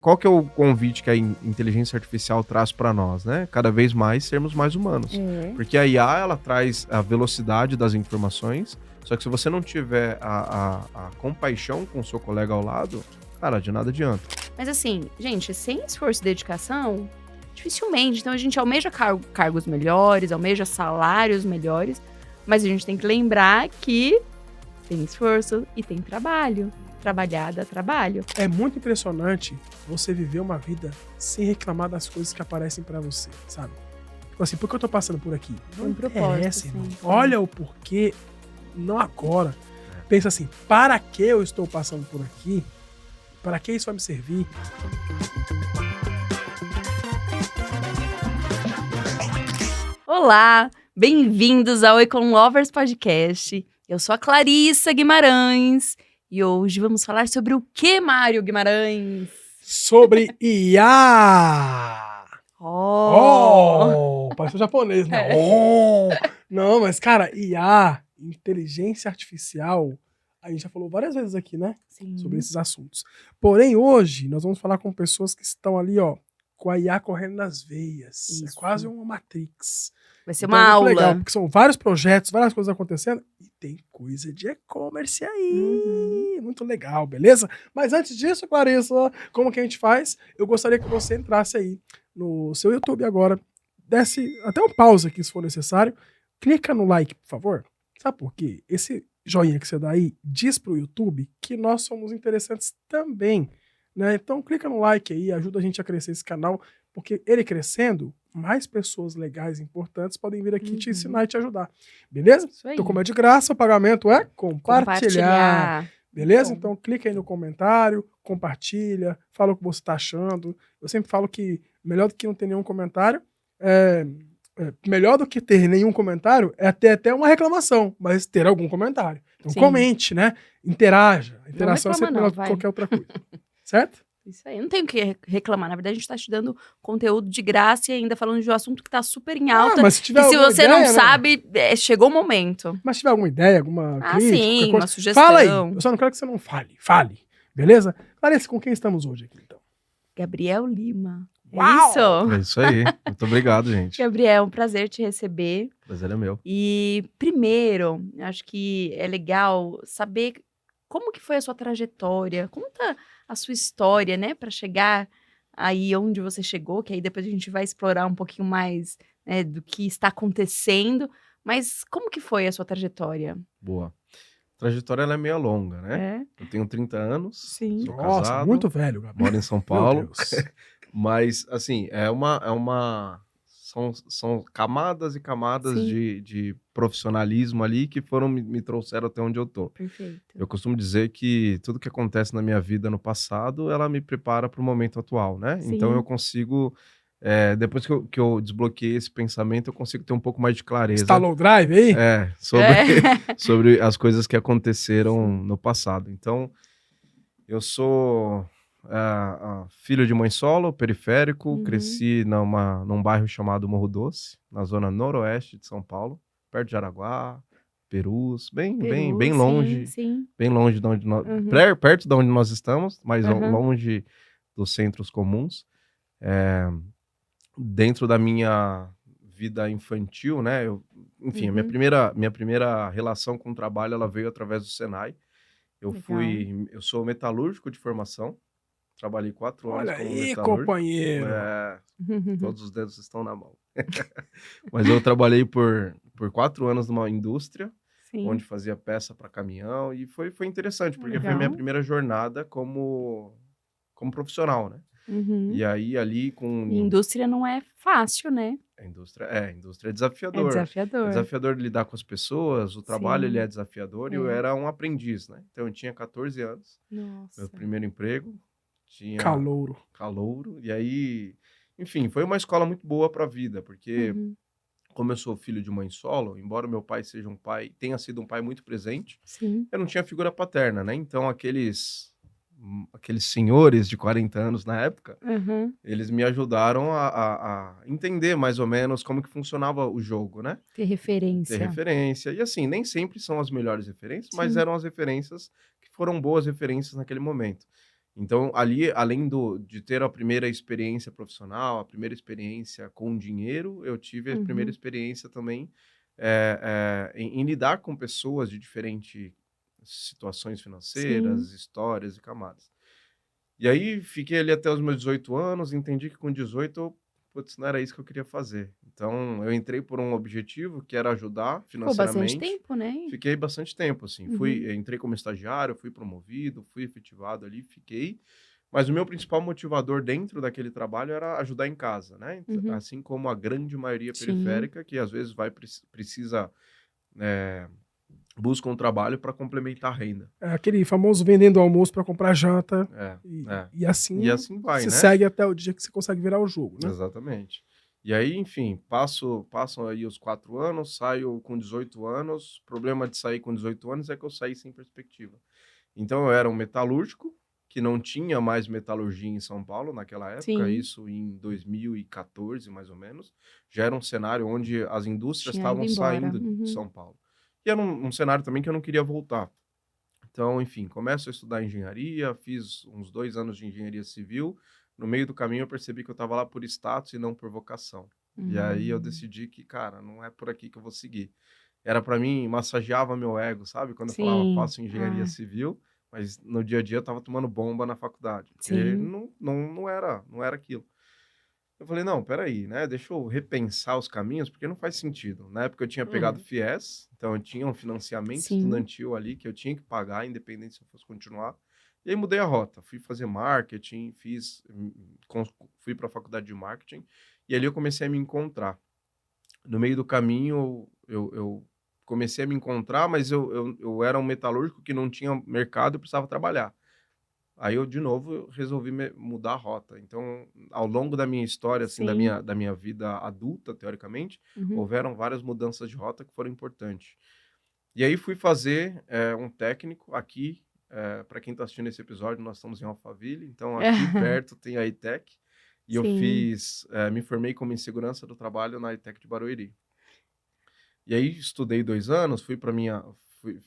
qual que é o convite que a inteligência artificial traz para nós, né? Cada vez mais sermos mais humanos. Porque a IA, ela traz a velocidade das informações, só que se você não tiver a compaixão com o seu colega ao lado, cara, de nada adianta. Mas assim, gente, sem esforço e dedicação, dificilmente. Então a gente almeja cargos melhores, almeja salários melhores, mas a gente tem que lembrar que tem esforço e tem trabalho. Trabalhar dá trabalho. É muito impressionante você viver uma vida sem reclamar das coisas que aparecem pra você, sabe? Tipo assim, por que eu tô passando por aqui? Não Um propósito, interessa, irmão. sim. Olha o porquê, não agora. Pensa assim, para que eu estou passando por aqui? Para que isso vai me servir? Olá, bem-vindos ao Econ Lovers Podcast. Eu sou a Clarissa Guimarães e hoje vamos falar sobre o que, Mário Guimarães? Sobre IA! Parece um japonês, né? Não, mas cara, IA, inteligência artificial, a gente já falou várias vezes aqui, né? Sim. Sobre esses assuntos. Porém, hoje, nós vamos falar com pessoas que estão ali, ó, com a IA correndo nas veias. Isso. É quase uma Matrix. Vai ser Então, uma é muito aula. legal, porque são vários projetos, várias coisas acontecendo e tem coisa de e-commerce aí. Muito legal, beleza? Mas antes disso, Clarissa, como que a gente faz? Eu gostaria que você entrasse aí no seu YouTube agora, desse até um pausa aqui se for necessário, clica no like, por favor. Sabe por quê? Esse joinha que você dá aí diz pro YouTube que nós somos interessantes também, né? Então clica no like aí, ajuda a gente a crescer esse canal, porque ele crescendo, mais pessoas legais e importantes podem vir aqui te ensinar e te ajudar. Beleza? Isso aí. Então, como é de graça, o pagamento é compartilhar. Beleza? Bom. Então clica aí no comentário, compartilha, fala o que você tá achando. Eu sempre falo que melhor do que não ter nenhum comentário, melhor do que ter nenhum comentário é ter até uma reclamação, mas ter algum comentário. Então Sim. comente, né? Interaja. A interação é reclama sempre melhor não, do que vai. qualquer outra coisa. Certo? Isso aí, não tem o que reclamar. Na verdade, a gente tá te dando conteúdo de graça e ainda falando de um assunto que tá super em alta. Mas se tiver E se alguma você ideia, não né? sabe, chegou o momento. Mas se tiver alguma ideia, alguma crítica, sim, qualquer coisa, uma sugestão. fala aí. Eu só não quero que você não fale. Fale. Beleza? Clarissa, com quem estamos hoje aqui, então? Gabriel Lima. Uau! É isso? É isso aí. Muito obrigado, gente. Gabriel, um prazer te receber. O prazer é meu. E primeiro, acho que é legal saber como que foi a sua trajetória. Conta a sua história, né, para chegar aí onde você chegou, que aí depois a gente vai explorar um pouquinho mais, né, do que está acontecendo. Mas como que foi a sua trajetória? Boa. A trajetória ela é meio longa, né? É? Eu tenho 30 anos, Sim. sou Nossa, casado, muito velho, Gabriel. moro em São Meu Paulo. Deus. Mas, assim, são camadas e camadas Sim. de profissionalismo ali que me trouxeram até onde eu tô. Perfeito. Eu costumo dizer que tudo que acontece na minha vida no passado, ela me prepara para o momento atual, né? Sim. Então eu consigo, depois que eu desbloqueei esse pensamento, eu consigo ter um pouco mais de clareza. Instalou o drive aí? Sobre as coisas que aconteceram no passado. Então, eu sou filho de mãe solo, periférico, cresci num bairro chamado Morro Doce, na zona noroeste de São Paulo, perto de Araguá, Perus, bem longe, Sim. bem longe de onde nós, perto de onde nós estamos, mas longe dos centros comuns. Dentro da minha vida infantil, né? Enfim, a minha primeira relação com o trabalho, ela veio através do Senai. Eu sou metalúrgico de formação, trabalhei 4 anos Olha como aí, metalúrgico. companheiro. Todos os dedos estão na mão. Mas eu trabalhei por 4 anos numa indústria, Sim. onde fazia peça para caminhão, e foi interessante, porque foi Legal. a minha primeira jornada como profissional, né? E aí, ali E com... indústria não é fácil, né? A indústria é desafiador. É desafiador. É desafiador lidar com as pessoas, o trabalho ele é desafiador, e eu era um aprendiz, né? Então eu tinha 14 anos, Nossa. meu primeiro emprego, tinha Calouro. e aí, enfim, foi uma escola muito boa para a vida, porque como eu sou filho de mãe solo, embora meu pai tenha sido um pai muito presente, Sim. eu não tinha figura paterna, né? Então aqueles senhores de 40 anos na época, eles me ajudaram a entender mais ou menos como que funcionava o jogo, né? Ter referência. Ter referência. E assim, nem sempre são as melhores referências, mas Sim. eram as referências que foram boas referências naquele momento. Então, ali, além de ter a primeira experiência profissional, a primeira experiência com dinheiro, eu tive a primeira experiência também em lidar com pessoas de diferentes situações financeiras, histórias e camadas. E aí, fiquei ali até os meus 18 anos, entendi que com 18, putz, não era isso que eu queria fazer. Então, eu entrei por um objetivo, que era ajudar Ficou bastante financeiramente. tempo, né? Fiquei bastante tempo, assim. Entrei como estagiário, fui promovido, fui efetivado ali, fiquei. Mas o meu principal motivador dentro daquele trabalho era ajudar em casa, né? Assim como a grande maioria periférica, que às vezes precisa, busca um trabalho para complementar a renda. É aquele famoso vendendo almoço para comprar janta. E assim vai, se né? segue até o dia que você consegue virar o jogo, né? Exatamente. E aí, enfim, passam aí os 4 anos, saio com 18 anos. O problema de sair com 18 anos é que eu saí sem perspectiva. Então, eu era um metalúrgico, que não tinha mais metalurgia em São Paulo naquela época, isso em 2014, mais ou menos. Já era um cenário onde as indústrias estavam saindo de São Paulo. E era um cenário também que eu não queria voltar. Então, enfim, começo a estudar engenharia, fiz uns 2 anos de engenharia civil. No meio do caminho eu percebi que eu estava lá por status e não por vocação. E aí eu decidi que, cara, não é por aqui que eu vou seguir. Era para mim, massageava meu ego, sabe? Quando eu falava, faço engenharia civil, mas no dia a dia eu tava tomando bomba na faculdade. Porque não era aquilo. Eu falei, não, peraí, né? Deixa eu repensar os caminhos, porque não faz sentido. Na época eu tinha pegado FIES, então eu tinha um financiamento estudantil ali que eu tinha que pagar, independente se eu fosse continuar. E aí mudei a rota, fui fazer marketing, fui para a faculdade de marketing, e ali eu comecei a me encontrar. No meio do caminho, eu comecei a me encontrar, mas eu era um metalúrgico que não tinha mercado e precisava trabalhar. Aí eu, de novo, resolvi mudar a rota. Então, ao longo da minha história, assim, da minha vida adulta, teoricamente, houveram várias mudanças de rota que foram importantes. E aí fui fazer um técnico aqui. Para quem está assistindo esse episódio, nós estamos em Alphaville, então aqui perto tem a ITEC, e eu me formei como em segurança do trabalho na ITEC de Barueri. E aí estudei 2 anos,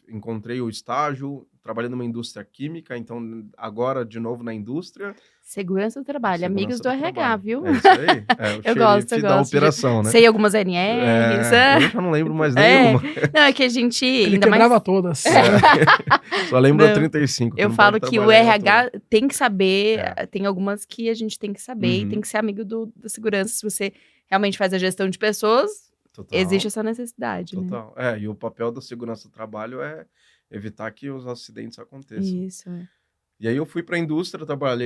encontrei o estágio, trabalhei numa indústria química, então agora de novo na indústria. Segurança do trabalho, amigos do RH, trabalho. viu? É isso aí. Eu gosto da operação, né? Sei algumas NRs. Eu já não lembro mais nenhuma. Não, é que a gente... Ele ainda quebrava mais... todas. Só lembro a 35. Eu falo que o RH tem que saber, tem algumas que a gente tem que saber, e tem que ser amigo da segurança. Se você realmente faz a gestão de pessoas, existe essa necessidade, Total. né? E o papel da segurança do trabalho é evitar que os acidentes aconteçam. Isso, E aí eu fui para a indústria,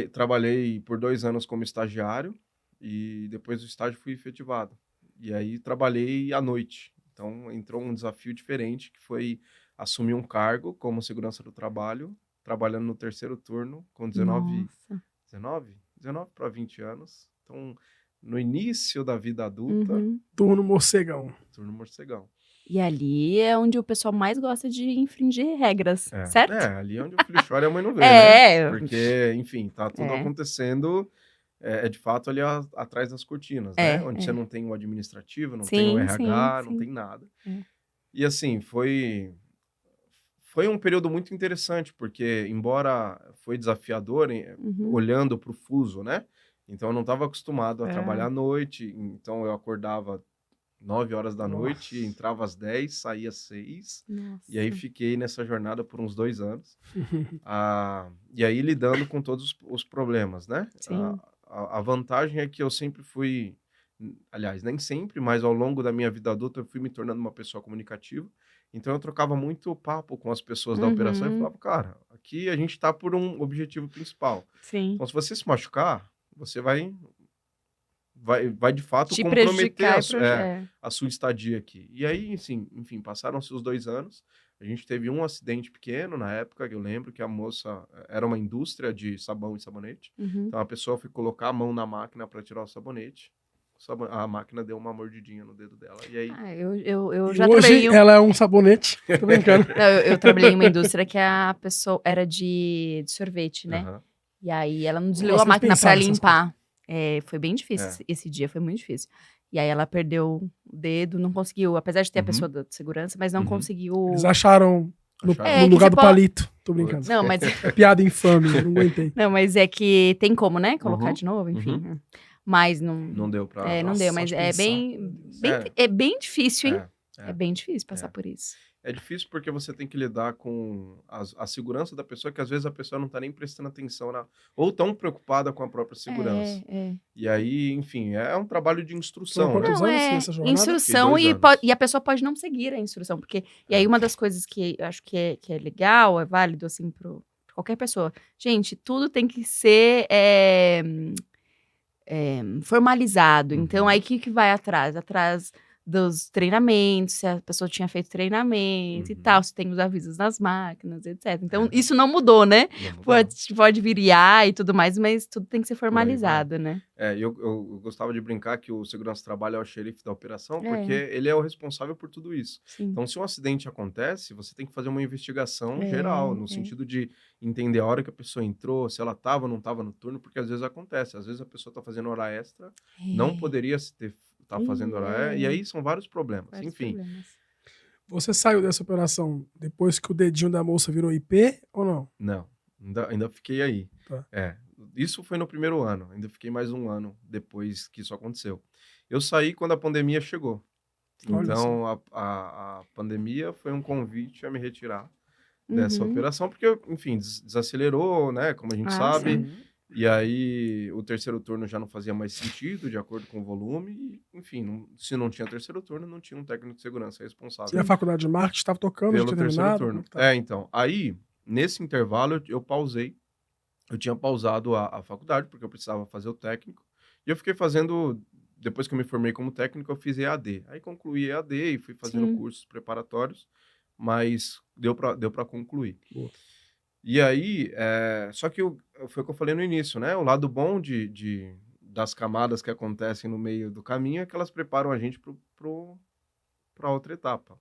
trabalhei por 2 anos como estagiário, e depois do estágio fui efetivado. E aí trabalhei à noite. Então entrou um desafio diferente, que foi assumir um cargo como segurança do trabalho, trabalhando no 3º turno, com 19 para 20 anos. Então, no início da vida adulta... Turno morcegão. E ali é onde o pessoal mais gosta de infringir regras, certo? Ali é onde o filho chora e a mãe não vê, né? Porque, enfim, tá tudo acontecendo, de fato, ali atrás das cortinas, né? Onde você não tem o administrativo, não tem o RH, não tem nada. E, assim, foi um período muito interessante, porque, embora foi desafiador, olhando para o fuso, né? Então, eu não estava acostumado a trabalhar à noite, então eu acordava 9 horas da noite, entrava às 10, saía às 6. E aí fiquei nessa jornada por uns 2 anos. E aí lidando com todos os problemas, né? A vantagem é que eu sempre fui, aliás, nem sempre, mas ao longo da minha vida adulta eu fui me tornando uma pessoa comunicativa. Então eu trocava muito papo com as pessoas da operação e falava, cara, aqui a gente está por um objetivo principal. Então se você se machucar, você vai de fato te comprometer a sua estadia aqui. E aí, enfim, passaram-se os 2 anos, a gente teve um acidente pequeno na época, que eu lembro que a moça era uma indústria de sabão e sabonete, então a pessoa foi colocar a mão na máquina para tirar o sabonete, a máquina deu uma mordidinha no dedo dela, e aí... eu já hoje trabalhei... ela é um sabonete, tô brincando. Não, eu trabalhei em uma indústria que a pessoa era de sorvete, né? E aí ela não desligou a máquina para limpar. Foi bem difícil esse dia, foi muito difícil. E aí ela perdeu o dedo, não conseguiu, apesar de ter a pessoa da segurança, mas não conseguiu... Eles acharam No, Acharam. no que lugar você do pode- palito. Tô brincando. Não, mas, É piada infame, não aguentei. não, mas é que tem como, né? Colocar Uhum, de novo, enfim. Mas não... Não deu pra... É, não Nossa, deu, só mas de é pensar, bem, meu Deus. é bem difícil, hein? É, É bem difícil passar É. por isso. É difícil porque você tem que lidar com a segurança da pessoa, que às vezes a pessoa não tá nem prestando atenção ou tão preocupada com a própria segurança. É. E aí, enfim, é um trabalho de instrução, Foram né? quantos Não, anos é nessa jornada? instrução Fiquei 2 e, anos. e a pessoa pode não seguir a instrução, porque... E É. aí uma das coisas que eu acho que é legal, é válido, assim, pra qualquer pessoa. Gente, tudo tem que ser formalizado. Então, Uhum. aí o que vai atrás? Atrás dos treinamentos, se a pessoa tinha feito treinamento e Uhum. tal, se tem os avisos nas máquinas, etc. Então, É. isso não mudou, né? Não mudou. Pode vir IA e tudo mais, mas tudo tem que ser aí vai. formalizado, né? Eu gostava de brincar que o segurança do trabalho é o xerife da operação, É. porque ele é o responsável por tudo isso. Sim. Então, se um acidente acontece, você tem que fazer uma investigação É, geral, no é. sentido de entender a hora que a pessoa entrou, se ela estava ou não estava no turno, porque às vezes acontece. Às vezes a pessoa está fazendo hora extra, não poderia estar fazendo hora extra, e aí são vários problemas. Vários Enfim, problemas. Você saiu dessa operação depois que o dedinho da moça virou IP ou não? não, ainda fiquei aí. Tá. Isso foi no primeiro ano, ainda fiquei mais um ano depois que isso aconteceu. Eu saí quando a pandemia chegou. Olha Então, a pandemia foi um convite a me retirar dessa Uhum. operação, porque, enfim, desacelerou, né, como a gente Ah, sabe. sim. E aí, o terceiro turno já não fazia mais sentido, de acordo com o volume. E, enfim, se não tinha terceiro turno, não tinha um técnico de segurança responsável E a faculdade de marketing estava tocando, já pelo tinha terceiro terminado? turno. Como que tá? Então, aí, nesse intervalo, eu pausei. Eu tinha pausado a faculdade, porque eu precisava fazer o técnico. E eu fiquei fazendo, depois que eu me formei como técnico, eu fiz EAD. Aí concluí EAD e fui fazendo Sim. cursos preparatórios, mas deu para concluir. Boa. E aí, só que foi o que eu falei no início, né? O lado bom das camadas que acontecem no meio do caminho é que elas preparam a gente para outra etapa.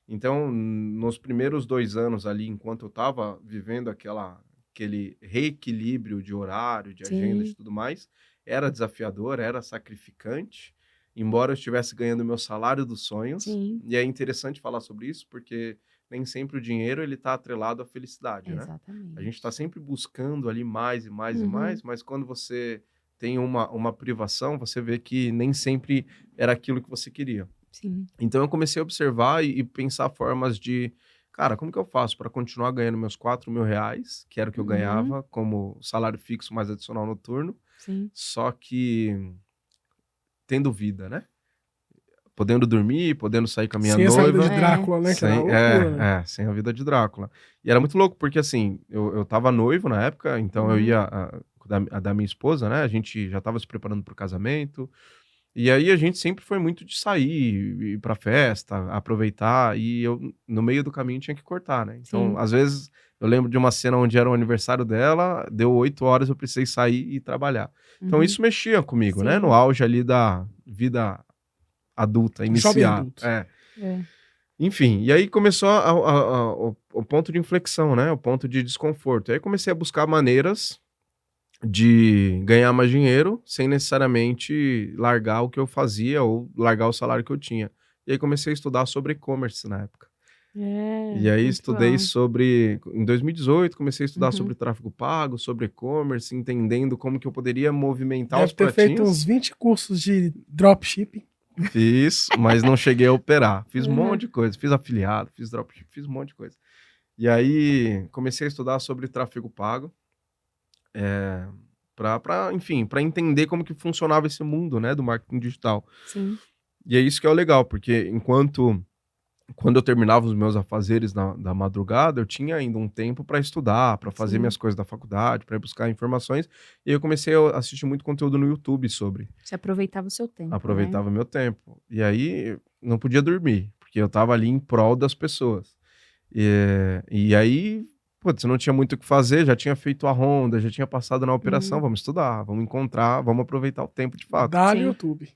Então, nos primeiros 2 anos ali, enquanto eu estava vivendo aquele reequilíbrio de horário, de agenda, Sim. de tudo mais, era desafiador, era sacrificante, embora eu estivesse ganhando meu salário dos sonhos. Sim. E é interessante falar sobre isso, porque nem sempre o dinheiro ele está atrelado à felicidade, né? Exatamente. A gente está sempre buscando ali mais e mais e Uhum. mais, mas quando você tem uma privação, você vê que nem sempre era aquilo que você queria. Sim. Então eu comecei a observar e pensar formas de, cara, como que eu faço para continuar ganhando meus R$4.000, que era o que eu Uhum. ganhava como salário fixo mais adicional noturno, Sim. só que tendo vida, né? Podendo dormir, podendo sair com a minha Sem essa vida noiva. de Drácula, né? Que era uma loucura, né? Sem a vida de Drácula. E era muito louco, porque assim, eu tava noivo na época, então eu Uhum. ia da minha esposa, né? A gente já tava se preparando pro casamento. E aí a gente sempre foi muito de sair, ir pra festa, aproveitar, e eu, no meio do caminho, tinha que cortar, né? Então, Sim. às vezes, eu lembro de uma cena onde era o aniversário dela, deu 8 horas, eu precisei sair e trabalhar. Então, Uhum. isso mexia comigo, né? Sim. No auge ali da vida adulta, Jovem iniciar. adulto. É. Enfim, e aí começou o ponto de inflexão, né? O ponto de desconforto. Aí comecei a buscar maneiras de ganhar mais dinheiro sem necessariamente largar o que eu fazia ou largar o salário que eu tinha. E aí comecei a estudar sobre e-commerce na época. E aí muito estudei bom. sobre... Em 2018, comecei a estudar Uhum. sobre tráfego pago, sobre e-commerce, entendendo como que eu poderia movimentar Deve os ter feito pratinhos. uns 20 cursos de dropshipping. Fiz, mas não cheguei a operar. Fiz um Uhum. monte de coisa. Fiz afiliado, fiz dropship, fiz um monte de coisa. E aí comecei a estudar sobre tráfego pago. Enfim, para entender como que funcionava esse mundo, né, do marketing digital. Sim. E é isso que é o legal, porque quando eu terminava os meus afazeres da madrugada, eu tinha ainda um tempo para estudar, para fazer Sim. minhas coisas da faculdade, para buscar informações. E aí eu comecei a assistir muito conteúdo no YouTube sobre. Você aproveitava o seu tempo, Aproveitava meu tempo. E aí não podia dormir, porque eu tava ali em prol das pessoas. E aí, putz, eu não tinha muito o que fazer, já tinha feito a ronda, já tinha passado na operação, Uhum. vamos estudar, vamos encontrar, vamos aproveitar o tempo de fato. Dá no Sim. YouTube.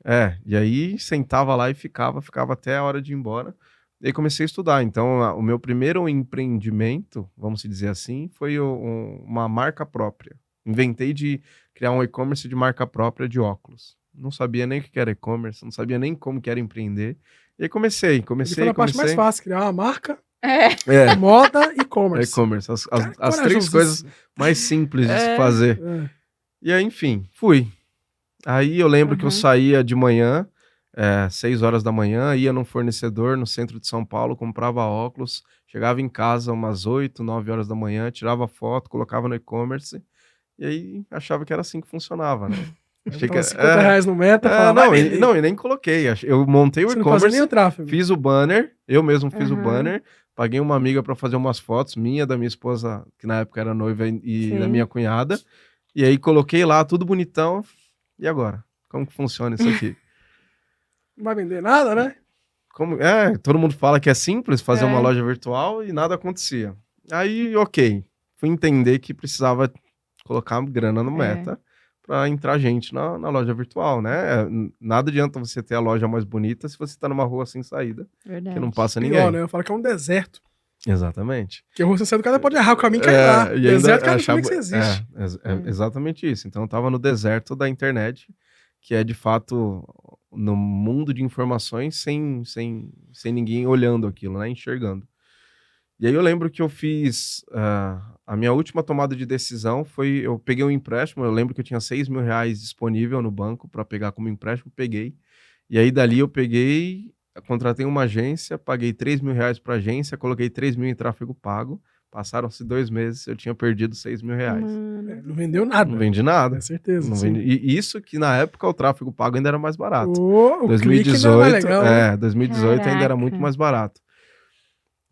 E aí sentava lá e ficava até a hora de ir embora. E aí comecei a estudar. Então, o meu primeiro empreendimento, vamos dizer assim, foi uma marca própria. Inventei de criar um e-commerce de marca própria de óculos. Não sabia nem o que era e-commerce, não sabia nem como que era empreender. E aí comecei. Ele foi na parte mais fácil, criar uma marca É. Moda e e-commerce. E-commerce. As Cara, três corajosíssimo. coisas mais simples de se fazer. É. E aí, enfim, fui. Aí eu lembro que eu saía de manhã, 6 horas da manhã, ia num fornecedor no centro de São Paulo, comprava óculos, chegava em casa umas 8, 9 horas da manhã, tirava foto, colocava no e-commerce, e aí achava que era assim que funcionava, né? Achei que Então, R$50 no Meta, falava, não, e nem coloquei. Eu montei o você não fazia nem o e-commerce, tráfego. fiz o banner, eu mesmo fiz o banner, paguei uma amiga para fazer umas fotos, minha, da minha esposa, que na época era noiva, e da minha cunhada, e aí coloquei lá, tudo bonitão. E agora? Como que funciona isso aqui? Não vai vender nada, né? Todo mundo fala que é simples fazer uma loja virtual e nada acontecia. Aí, ok, fui entender que precisava colocar grana no Meta para entrar gente na loja virtual, né? Nada adianta você ter a loja mais bonita se você tá numa rua sem saída, que não passa ninguém. Pior, né? Eu falo que é um deserto. Exatamente. Que a rua sem saída, o cara pode errar o caminho e cair lá. E Deserto, ainda cara, como é que você existe? Exatamente isso. Então eu tava no deserto da internet, que é de fato no mundo de informações sem ninguém olhando aquilo, né? Enxergando. E aí eu lembro que eu fiz a minha última tomada de decisão foi, eu peguei um empréstimo, eu lembro que eu tinha R$6.000 disponível no banco para pegar como empréstimo, peguei. E aí dali eu peguei, contratei uma agência, paguei R$3.000 para agência, coloquei 3.000 em tráfego pago. Passaram-se 2 meses, eu tinha perdido R$6.000. Não vendeu nada. Não vendi nada. Com certeza. Não vendi. E isso que na época o tráfego pago ainda era mais barato. O 2018, legal, né? 2018 ainda era muito mais barato.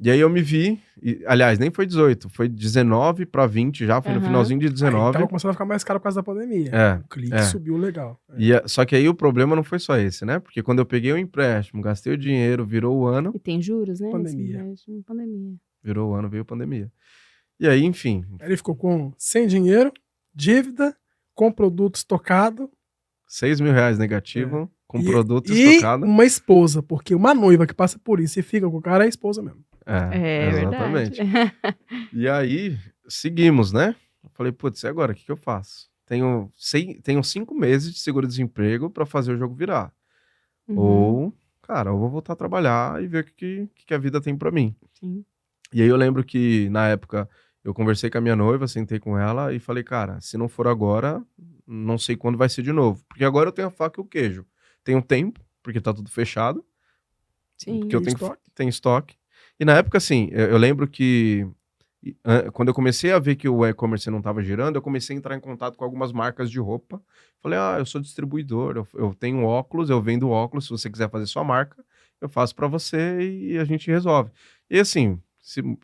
E aí eu me vi, aliás, nem foi 18, foi 19 para 20 já, foi no finalzinho de 19. Aí tava começando a ficar mais caro por causa da pandemia. O clique subiu legal. Só que aí o problema não foi só esse, né? Porque quando eu peguei o empréstimo, gastei o dinheiro, virou o ano. E tem juros, né? Pandemia. Virou o ano, veio a pandemia. E aí, enfim. Ele ficou sem dinheiro, dívida, com produto estocado. R$6.000 negativo, com produto estocado. E uma esposa, porque uma noiva que passa por isso e fica com o cara é a esposa mesmo. Exatamente. E aí, seguimos, né? Eu falei, putz, e agora? O que eu faço? Tenho 5 meses de seguro-desemprego para fazer o jogo virar. Ou, cara, eu vou voltar a trabalhar e ver o que a vida tem para mim. Sim. E aí eu lembro que, na época, eu conversei com a minha noiva, sentei com ela e falei, cara, se não for agora, não sei quando vai ser de novo. Porque agora eu tenho a faca e o queijo. Tenho tempo, porque tá tudo fechado. Sim. Porque eu tenho estoque. E na época, assim, eu lembro que quando eu comecei a ver que o e-commerce não estava girando, eu comecei a entrar em contato com algumas marcas de roupa. Falei, eu sou distribuidor, eu tenho óculos, eu vendo óculos, se você quiser fazer sua marca, eu faço para você e a gente resolve. E assim,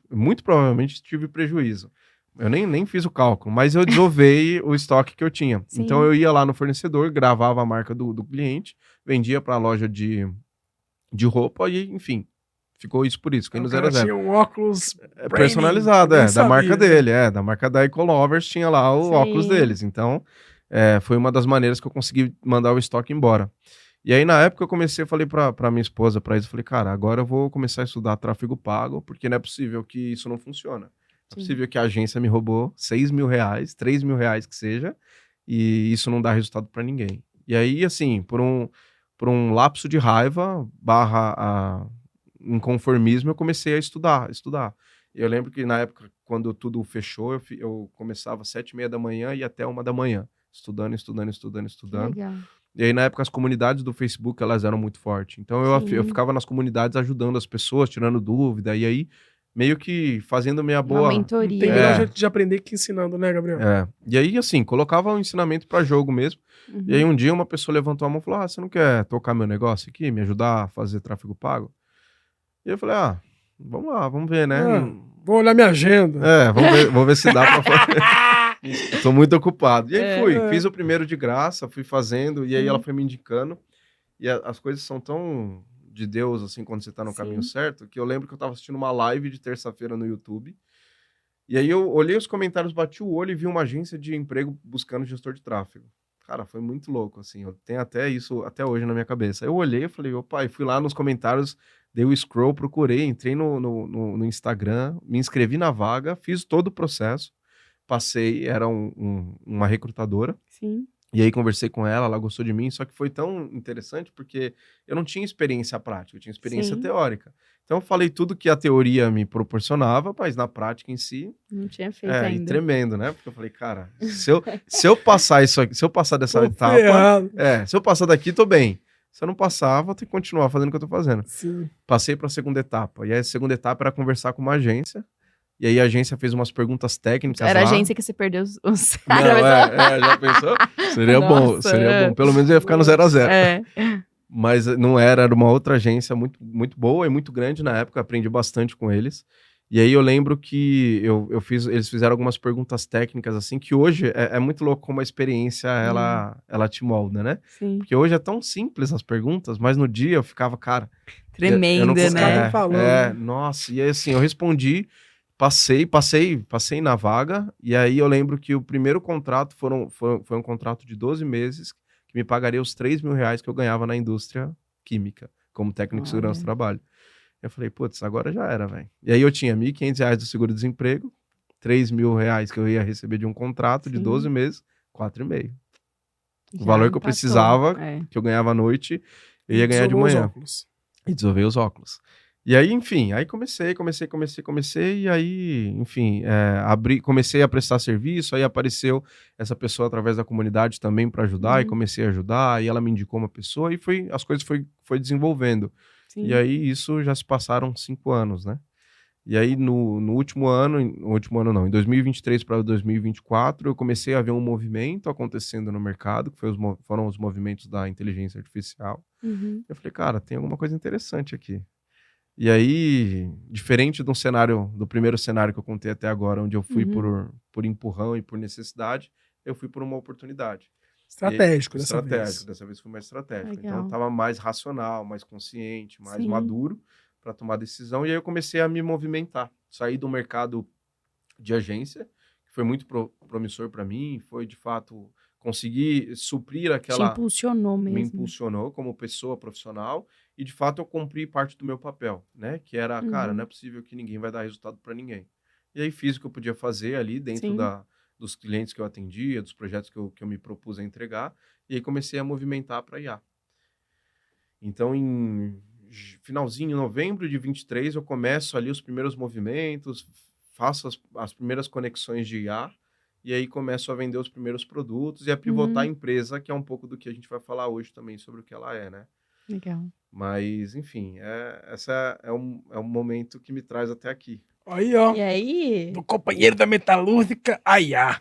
muito provavelmente tive prejuízo. Eu nem fiz o cálculo, mas eu desovei o estoque que eu tinha. Sim. Então eu ia lá no fornecedor, gravava a marca do cliente, vendia para a loja de roupa e, enfim, ficou isso por isso. Ficou no 0 a 0. Tinha um óculos personalizado, da marca dele, da marca da Ecolovers, tinha lá o óculos deles. Então, foi uma das maneiras que eu consegui mandar o estoque embora. E aí, na época, eu falei pra minha esposa, pra isso, eu falei, cara, agora eu vou começar a estudar tráfego pago, porque não é possível que isso não funcione. Não é possível que a agência me roubou R$6.000, R$3.000 que seja, e isso não dá resultado pra ninguém. E aí, assim, por um lapso de raiva, inconformismo, eu comecei a estudar. Eu lembro que na época, quando tudo fechou, eu começava às 7h30 da manhã e até 1 da manhã, estudando. Legal. E aí, na época, as comunidades do Facebook, elas eram muito fortes. Então, eu ficava nas comunidades ajudando as pessoas, tirando dúvida, e aí, meio que fazendo minha boa... Uma mentoria. Tem melhor jeito de aprender que ensinando, né, Gabriel? E aí, assim, colocava um ensinamento para jogo mesmo. E aí, um dia, uma pessoa levantou a mão e falou, você não quer tocar meu negócio aqui, me ajudar a fazer tráfego pago? E eu falei, vamos lá, vamos ver, né? Vou olhar minha agenda. Vamos ver se dá pra fazer. Tô muito ocupado. E aí fiz o primeiro de graça, fui fazendo, e aí ela foi me indicando. E as coisas são tão de Deus, assim, quando você tá no caminho certo, que eu lembro que eu tava assistindo uma live de terça-feira no YouTube. E aí eu olhei os comentários, bati o olho e vi uma agência de emprego buscando gestor de tráfego. Cara, foi muito louco, assim. Eu tenho até isso até hoje na minha cabeça. Eu olhei e falei, opa, e fui lá nos comentários, dei o scroll, procurei, entrei no Instagram, me inscrevi na vaga, fiz todo o processo, passei, era uma recrutadora. Sim. E aí conversei com ela gostou de mim, só que foi tão interessante porque eu não tinha experiência prática, eu tinha experiência Sim. teórica. Então eu falei tudo que a teoria me proporcionava, mas na prática em si, Não tinha feito e ainda. tremendo, né? Porque eu falei, cara, se eu passar isso aqui, se eu passar dessa Tô etapa, ferrado. se eu passar daqui, tô bem. Se eu não passar, vou ter que continuar fazendo o que eu tô fazendo. Sim. Passei para a segunda etapa. E aí a segunda etapa era conversar com uma agência. E aí a agência fez umas perguntas técnicas Era a lá. agência que você perdeu os... Não, já pensou? Seria bom, Nossa, seria bom. Pelo menos eu ia ficar no 0 a 0. É. Mas não era uma outra agência muito, muito boa e muito grande na época, aprendi bastante com eles. E aí eu lembro que eles fizeram algumas perguntas técnicas, assim, que hoje é muito louco como a experiência, ela te molda, né? Sim. Porque hoje é tão simples as perguntas, mas no dia eu ficava, cara... Tremenda, eu não, né? nossa, e aí assim, eu respondi, passei na vaga, e aí eu lembro que o primeiro contrato foi um contrato de 12 meses, que me pagaria os R$3.000 que eu ganhava na indústria química, como técnico de segurança do trabalho. Eu falei, putz, agora já era, velho. E aí eu tinha R$1.500 do seguro-desemprego, R$3.000 que eu ia receber de um contrato de 12 meses, 4,5. O valor que eu precisava, que eu ganhava à noite, eu ia ganhar de manhã. E desolvei os óculos. E aí, enfim, aí comecei, e aí, enfim, comecei a prestar serviço, aí apareceu essa pessoa através da comunidade também para ajudar, e comecei a ajudar, e ela me indicou uma pessoa, e as coisas foi desenvolvendo. Sim. E aí, isso já se passaram 5 anos, né? E aí, no último ano, em 2023 para 2024, eu comecei a ver um movimento acontecendo no mercado, que foram os movimentos da inteligência artificial. Eu falei, cara, tem alguma coisa interessante aqui. E aí, diferente do primeiro cenário que eu contei até agora, onde eu fui por empurrão e por necessidade, eu fui por uma oportunidade. Estratégico dessa vez. Dessa vez foi mais estratégico. Legal. Então, eu estava mais racional, mais consciente, mais maduro para tomar decisão. E aí eu comecei a me movimentar. Saí do mercado de agência, que foi muito promissor para mim, foi de fato conseguir suprir aquela... Te impulsionou mesmo. Me impulsionou como pessoa profissional e, de fato, eu cumpri parte do meu papel, né? Que era, cara, não é possível que ninguém vai dar resultado para ninguém. E aí fiz o que eu podia fazer ali dentro dos clientes que eu atendia, dos projetos que eu me propus a entregar, e aí comecei a movimentar para IA. Então, em finalzinho de novembro de 23, eu começo ali os primeiros movimentos, faço as primeiras conexões de IA, e aí começo a vender os primeiros produtos e a pivotar a empresa, que é um pouco do que a gente vai falar hoje também sobre o que ela é, né? Legal. Mas, enfim, essa é um momento que me traz até aqui. Aí, ó. E aí? Do companheiro da metalúrgica, Aiá.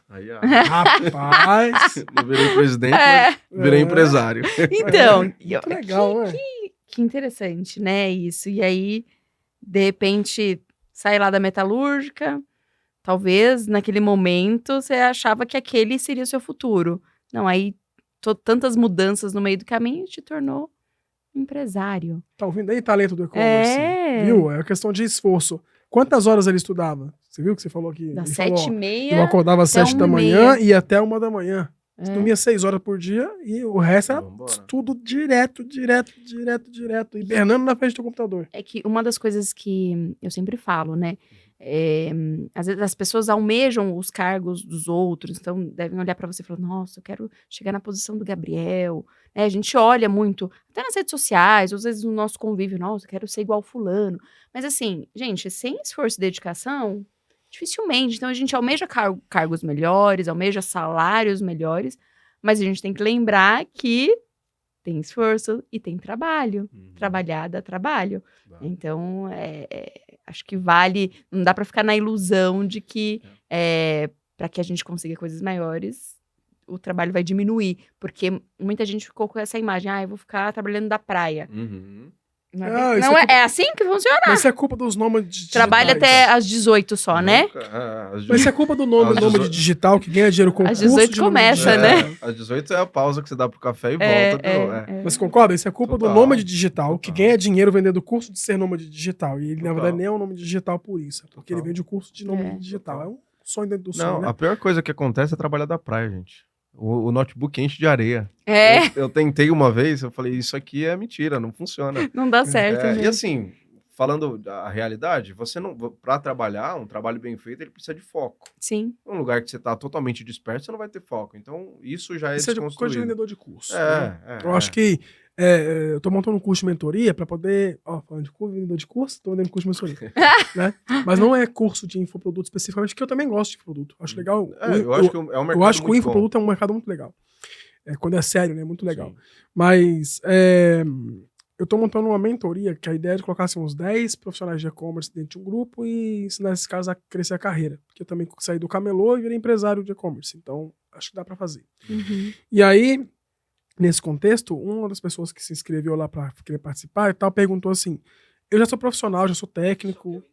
Rapaz. Não virei presidente, mas virei empresário. Então, muito legal, né? Que interessante, né, isso. E aí, de repente, sai lá da metalúrgica, talvez naquele momento você achava que aquele seria o seu futuro. Não, aí tantas mudanças no meio do caminho te tornou empresário. Tá ouvindo aí, talento do e-commerce? Viu? É questão de esforço. Quantas horas ele estudava? Você viu que você falou aqui? Das 7h30. Eu acordava às 7 da manhã e até 1 da manhã. Dormia 6 horas por dia e o resto era estudo direto, hibernando na frente do computador. É que uma das coisas que eu sempre falo, né? Às vezes as pessoas almejam os cargos dos outros, então devem olhar para você e falar, nossa, eu quero chegar na posição do Gabriel. A gente olha muito, até nas redes sociais, às vezes no nosso convívio, nossa, eu quero ser igual fulano. Mas assim, gente, sem esforço e dedicação, dificilmente. Então a gente almeja cargos melhores, almeja salários melhores, mas a gente tem que lembrar que tem esforço e tem trabalho. Trabalhar dá trabalho. Então, acho que vale... Não dá para ficar na ilusão de que para que a gente consiga coisas maiores, o trabalho vai diminuir. Porque muita gente ficou com essa imagem, eu vou ficar trabalhando da praia. Não é assim que funciona. Mas isso é culpa dos nômades digitais. Trabalha até às 18 só, né? Mas isso é culpa do nômade digital que ganha dinheiro com curso. Às 18 começa, né? Às 18 é a pausa que você dá pro café e volta de novo. Mas concorda? Isso é culpa do nômade digital que ganha dinheiro vendendo o curso de ser nômade digital. E ele, na verdade, nem é um nômade digital por isso. É porque ele vende o curso de nômade digital. É um sonho dentro do sonho, né? A pior coisa que acontece é trabalhar da praia, gente. O notebook enche de areia. Eu tentei uma vez, eu falei, isso aqui é mentira, não funciona. Não dá certo. E assim, falando da realidade, você não, para trabalhar, um trabalho bem feito, ele precisa de foco. Sim. Um lugar que você está totalmente disperso, você não vai ter foco. Então, isso já é Isso é coisa de desconstruído. vendedor de curso. Né? Eu acho É. que eu tô montando um curso de mentoria para poder. Ó, falando de curso, vendedor de curso, tô vendendo curso de mentoria. Né? Mas não é curso de infoproduto especificamente, que eu também gosto de infoproduto. Acho legal. Eu acho que é um mercado eu acho que o muito infoproduto é um mercado muito legal. Quando é sério, né? Muito legal. Sim. Mas eu tô montando uma mentoria que a ideia é de colocar assim, uns 10 profissionais de e-commerce dentro de um grupo e ensinar esses caras a crescer a carreira. Porque eu também saí do camelô e virei empresário de e-commerce. Então, acho que dá pra fazer. Uhum. E aí, nesse contexto, uma das pessoas que se inscreveu lá pra querer participar e tal, perguntou assim, eu já sou profissional, já sou técnico.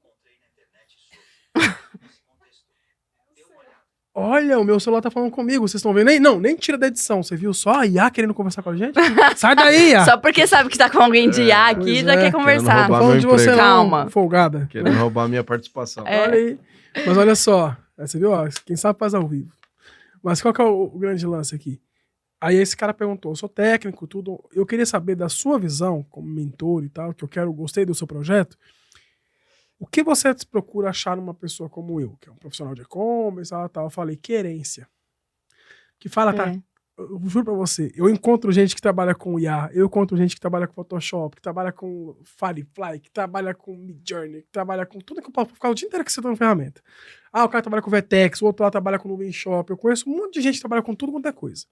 Olha, o meu celular tá falando comigo, vocês estão vendo aí? Não, nem tira da edição, você viu só a IA querendo conversar com a gente? Sai daí, IA! Só porque sabe que tá com alguém de IA aqui, Pois já quer querendo conversar. roubar Tô falando de meu você emprego. não, Calma. folgada. Querendo roubar a minha participação. Olha aí. Mas olha só, você viu? Ó, quem sabe faz ao vivo. Mas qual que é o grande lance aqui? Aí esse cara perguntou, eu sou técnico, tudo. Eu queria saber da sua visão como mentor e tal, que gostei do seu projeto. O que você procura achar numa pessoa como eu, que é um profissional de e-commerce, tal? Eu falei, querência. Que fala, tá? Eu juro pra você, eu encontro gente que trabalha com IA, eu encontro gente que trabalha com Photoshop, que trabalha com Firefly, que trabalha com Midjourney, que trabalha com tudo que eu posso ficar o dia inteiro que você tá na ferramenta. O cara trabalha com Vertex, o outro lá trabalha com Nuvem Shop. Eu conheço um monte de gente que trabalha com tudo quanto é coisa.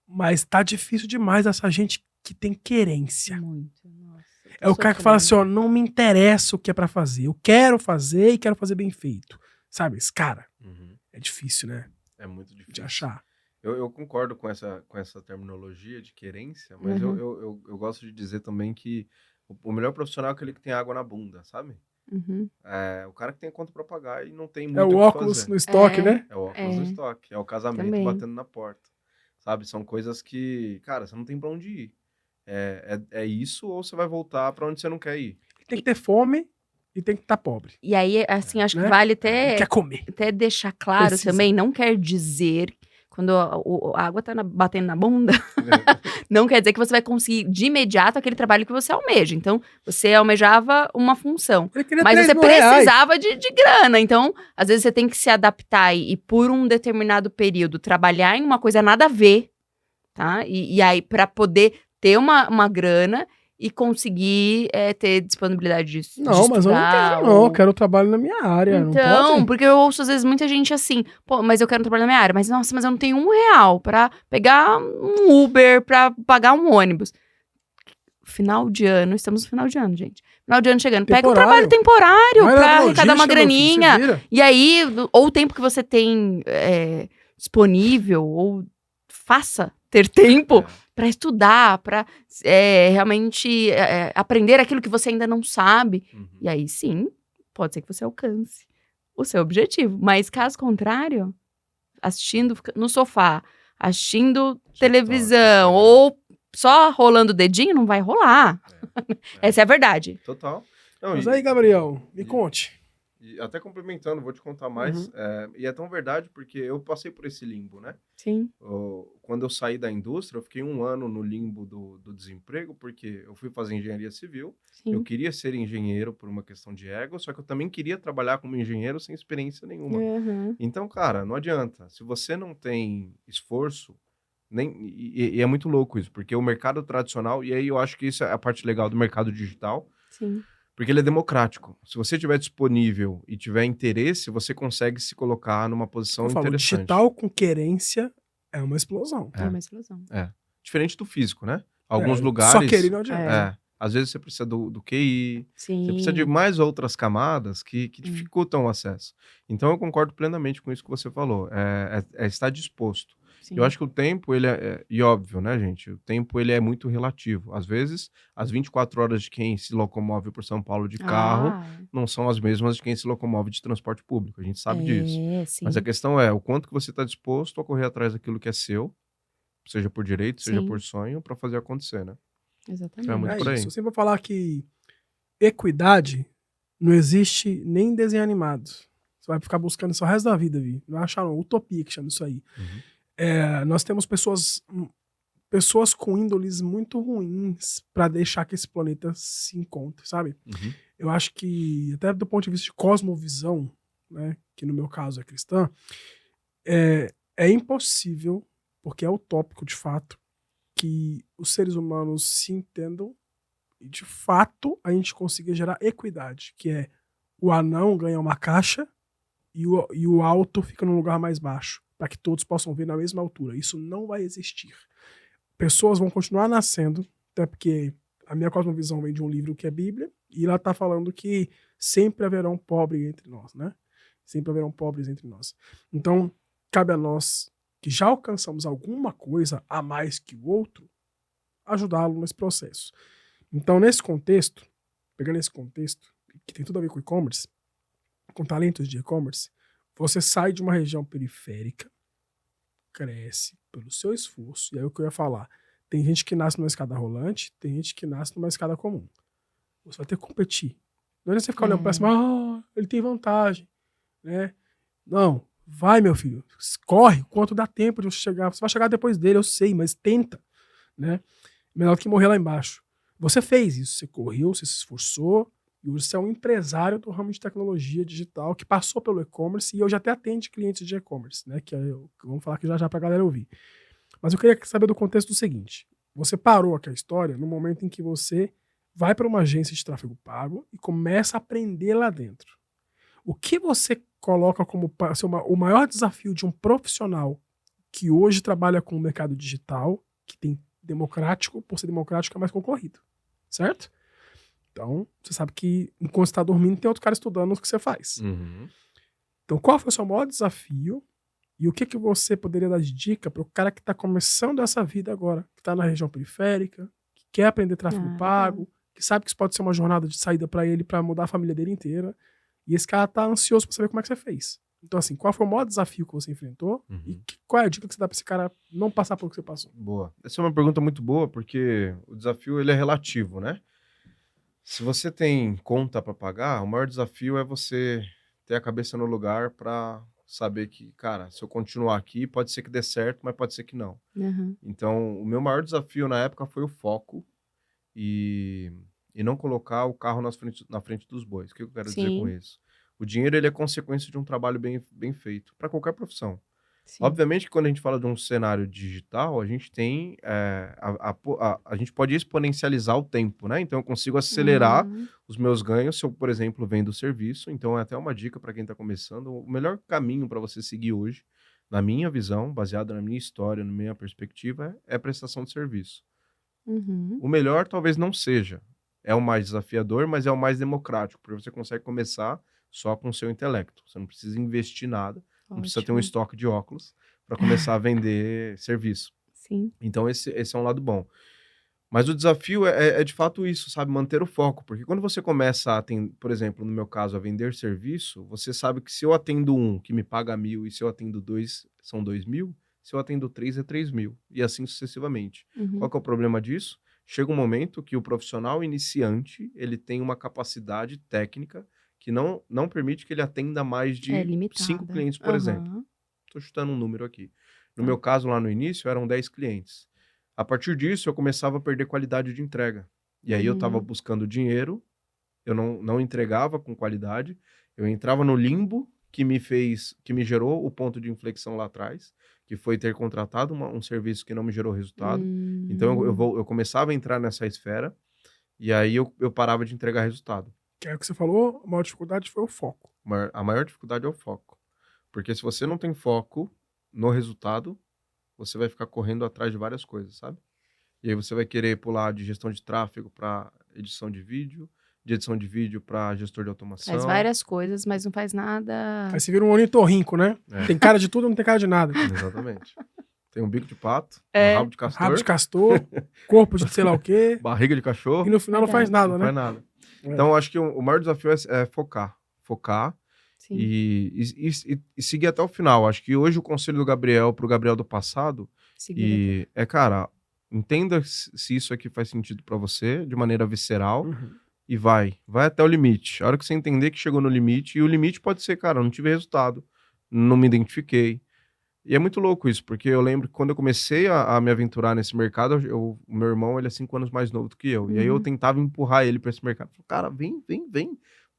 Mas tá difícil demais essa gente que tem querência. Muito, nossa. É o cara que fala assim, ó, não me interessa o que é pra fazer. Eu quero fazer e quero fazer bem feito. Sabe, esse cara, é difícil, né? É muito De difícil. achar. Eu concordo com essa terminologia de querência, mas eu gosto de dizer também que o melhor profissional é aquele que tem água na bunda, sabe? Uhum. É o cara que tem conta pra pagar e não tem muito É o o que óculos fazer. no estoque, né? É o óculos no estoque, é o casamento Também. batendo na porta, sabe? São coisas que, cara, você não tem pra onde ir. É isso ou você vai voltar pra onde você não quer ir. Tem que ter fome e tem que estar pobre. E aí, assim, acho que Né? vale até, Quer comer. até deixar claro Precisa. também, não quer dizer, quando a água tá batendo na bunda, não quer dizer que você vai conseguir de imediato aquele trabalho que você almeja. Então, você almejava uma função, Ele queria mas 3 você mil reais. precisava de grana. Então, às vezes você tem que se adaptar e por um determinado período, trabalhar em uma coisa nada a ver, tá? E aí, para poder ter uma grana e conseguir ter disponibilidade disso. Não, mas eu não quero, não. Eu quero trabalho na minha área. Então, não pode? porque eu ouço às vezes muita gente assim, pô, mas eu quero trabalhar na minha área, mas nossa, mas eu não tenho R$1 pra pegar um Uber, pra pagar um ônibus. Final de ano, estamos no final de ano, gente. Final de ano chegando, pega um Temporário. trabalho temporário Vai pra na arrecadar uma logística, meu filho, se graninha. vira. E aí, ou o tempo que você tem disponível, ou faça ter tempo para estudar, para realmente aprender aquilo que você ainda não sabe. E aí, sim, pode ser que você alcance o seu objetivo. Mas, caso contrário, assistindo no sofá, assistindo televisão, ou só rolando o dedinho, não vai rolar. Essa é a verdade. Total. Não, Mas aí, Gabriel, me conte. E até complementando, vou te contar mais. E é tão verdade porque eu passei por esse limbo, né? Sim. Quando eu saí da indústria, eu fiquei 1 ano no limbo do desemprego, porque eu fui fazer engenharia civil. Sim. Eu queria ser engenheiro por uma questão de ego, só que eu também queria trabalhar como engenheiro sem experiência nenhuma. Então, cara, não adianta. Se você não tem esforço, e é muito louco isso, porque o mercado tradicional, e aí eu acho que isso é a parte legal do mercado digital, Sim. porque ele é democrático. Se você tiver disponível e tiver interesse, você consegue se colocar numa posição Eu falo, interessante. digital com querência é uma explosão. É uma explosão. Diferente do físico, né? Alguns Só lugares... querer não adianta. Às vezes você precisa do QI, Sim. você precisa de mais outras camadas que dificultam o acesso. Então eu concordo plenamente com isso que você falou. É estar disposto. Sim. Eu acho que o tempo, ele e óbvio, né, gente? O tempo, ele é muito relativo. Às vezes, as 24 horas de quem se locomove por São Paulo de carro não são as mesmas de quem se locomove de transporte público. A gente sabe disso. Sim. Mas a questão é o quanto que você está disposto a correr atrás daquilo que é seu, seja por direito, seja Sim. por sonho, para fazer acontecer, né? Exatamente. É muito por aí. Isso. Eu sempre vou falar que equidade não existe nem em desenho animado. Você vai ficar buscando isso o resto da vida, Vi. Não vai achar uma utopia que chama isso aí. Nós temos pessoas pessoas com índoles muito ruins para deixar que esse planeta se encontre, sabe? Uhum. Eu acho que, até do ponto de vista de cosmovisão, né, que no meu caso é cristã, é impossível, porque é utópico de fato, que os seres humanos se entendam e de fato a gente consiga gerar equidade, que é o anão ganha uma caixa e o alto fica num lugar mais baixo, para que todos possam ver na mesma altura. Isso não vai existir. Pessoas vão continuar nascendo, até porque a minha cosmovisão vem de um livro que é Bíblia, e ela está falando que sempre haverão pobres entre nós, né? Sempre haverão pobres entre nós. Então, cabe a nós, que já alcançamos alguma coisa a mais que o outro, ajudá-lo nesse processo. Então, nesse contexto, pegando esse contexto, que tem tudo a ver com e-commerce, com talentos de e-commerce, você sai de uma região periférica, cresce pelo seu esforço, e aí o que eu ia falar, tem gente que nasce numa escada rolante, tem gente que nasce numa escada comum. Você vai ter que competir. Não é você ficar olhando pra cima, ele tem vantagem, né? Não, vai, meu filho, corre quanto dá tempo de você chegar. Você vai chegar depois dele, eu sei, mas tenta, né? Melhor do que morrer lá embaixo. Você fez isso, você correu, você se esforçou, e hoje você é um empresário do ramo de tecnologia digital que passou pelo e-commerce e hoje até atende clientes de e-commerce, né? Que vamos falar aqui já pra galera ouvir. Mas eu queria saber do contexto do seguinte. Você parou aqui a história no momento em que você vai para uma agência de tráfego pago e começa a aprender lá dentro. O que você coloca como o maior desafio de um profissional que hoje trabalha com o mercado digital, que tem democrático, por ser democrático é mais concorrido, certo? Então, você sabe que enquanto você está dormindo, tem outro cara estudando o que você faz. Uhum. Então, qual foi o seu maior desafio e o que você poderia dar de dica para o cara que está começando essa vida agora, que está na região periférica, que quer aprender tráfego pago, que sabe que isso pode ser uma jornada de saída para ele, para mudar a família dele inteira, e esse cara tá ansioso para saber como é que você fez. Então, assim, qual foi o maior desafio que você enfrentou e qual é a dica que você dá para esse cara não passar pelo que você passou? Boa. Essa é uma pergunta muito boa, porque o desafio ele é relativo, né? Se você tem conta para pagar, o maior desafio é você ter a cabeça no lugar para saber que, cara, se eu continuar aqui, pode ser que dê certo, mas pode ser que não. Uhum. Então, o meu maior desafio na época foi o foco e não colocar o carro na frente dos bois. O que eu quero dizer com isso? O dinheiro ele é consequência de um trabalho bem feito, para qualquer profissão. Sim. Obviamente que quando a gente fala de um cenário digital, a gente tem a gente pode exponencializar o tempo, né? Então eu consigo acelerar os meus ganhos se eu, por exemplo, vendo o serviço. Então é até uma dica para quem está começando. O melhor caminho para você seguir hoje, na minha visão, baseada na minha história, na minha perspectiva, é a prestação de serviço. O melhor talvez não seja. É o mais desafiador, mas é o mais democrático, porque você consegue começar só com o seu intelecto. Você não precisa investir nada. Não precisa ter um estoque de óculos para começar a vender serviço. Sim. Então, esse é um lado bom. Mas o desafio é de fato isso, sabe? Manter o foco. Porque quando você começa a, por exemplo, no meu caso, a vender serviço, você sabe que se eu atendo um que me paga 1.000 e se eu atendo 2, são 2.000. Se eu atendo 3, é 3.000. E assim sucessivamente. Qual que é o problema disso? Chega um momento que o profissional iniciante, ele tem uma capacidade técnica que não permite que ele atenda mais de 5 clientes, por exemplo. Estou chutando um número aqui. No meu caso, lá no início, eram 10 clientes. A partir disso, eu começava a perder qualidade de entrega. E aí eu estava buscando dinheiro, eu não entregava com qualidade, eu entrava no limbo que me gerou o ponto de inflexão lá atrás, que foi ter contratado um serviço que não me gerou resultado. Então eu começava a entrar nessa esfera, e aí eu parava de entregar resultado. Que é o que você falou, a maior dificuldade foi o foco. A maior dificuldade é o foco. Porque se você não tem foco no resultado, você vai ficar correndo atrás de várias coisas, sabe? E aí você vai querer pular de gestão de tráfego para edição de vídeo para gestor de automação. Faz várias coisas, mas não faz nada. Aí você vira um ornitorrinco, né? Tem cara de tudo, não tem cara de nada. Exatamente. Tem um bico de pato, um rabo de castor, corpo de sei lá o quê. Barriga de cachorro. E no final não faz nada, né? Não faz nada. Então, eu acho que o maior desafio é focar. Focar e seguir até o final. Acho que hoje o conselho do Gabriel pro Gabriel do passado cara, entenda se isso aqui faz sentido para você de maneira visceral e vai até o limite. A hora que você entender que chegou no limite, e o limite pode ser, cara, não tive resultado, não me identifiquei, E é muito louco isso, porque eu lembro que quando eu comecei a me aventurar nesse mercado, o meu irmão, ele é 5 anos mais novo do que eu. E aí eu tentava empurrar ele para esse mercado. Falei, cara, vem,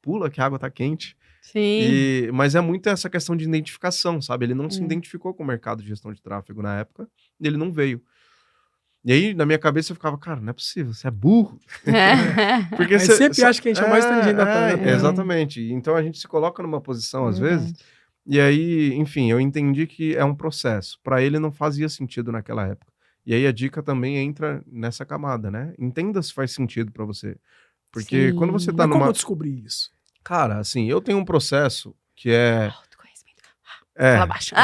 pula que a água tá quente. Sim. Mas é muito essa questão de identificação, sabe? Ele não se identificou com o mercado de gestão de tráfego na época, e ele não veio. E aí, na minha cabeça, eu ficava, cara, não é possível, você é burro. Porque Aí sempre acha que a gente é o mais inteligente da Terra. Terra. Exatamente. Então a gente se coloca numa posição, às vezes, e aí, enfim, eu entendi que é um processo. Para ele não fazia sentido naquela época. E aí a dica também entra nessa camada, né? Entenda se faz sentido para você. Porque quando você tá Mas como numa... eu descobri isso? Cara, assim, eu tenho um processo que é... Autoconhecimento. Fala baixo.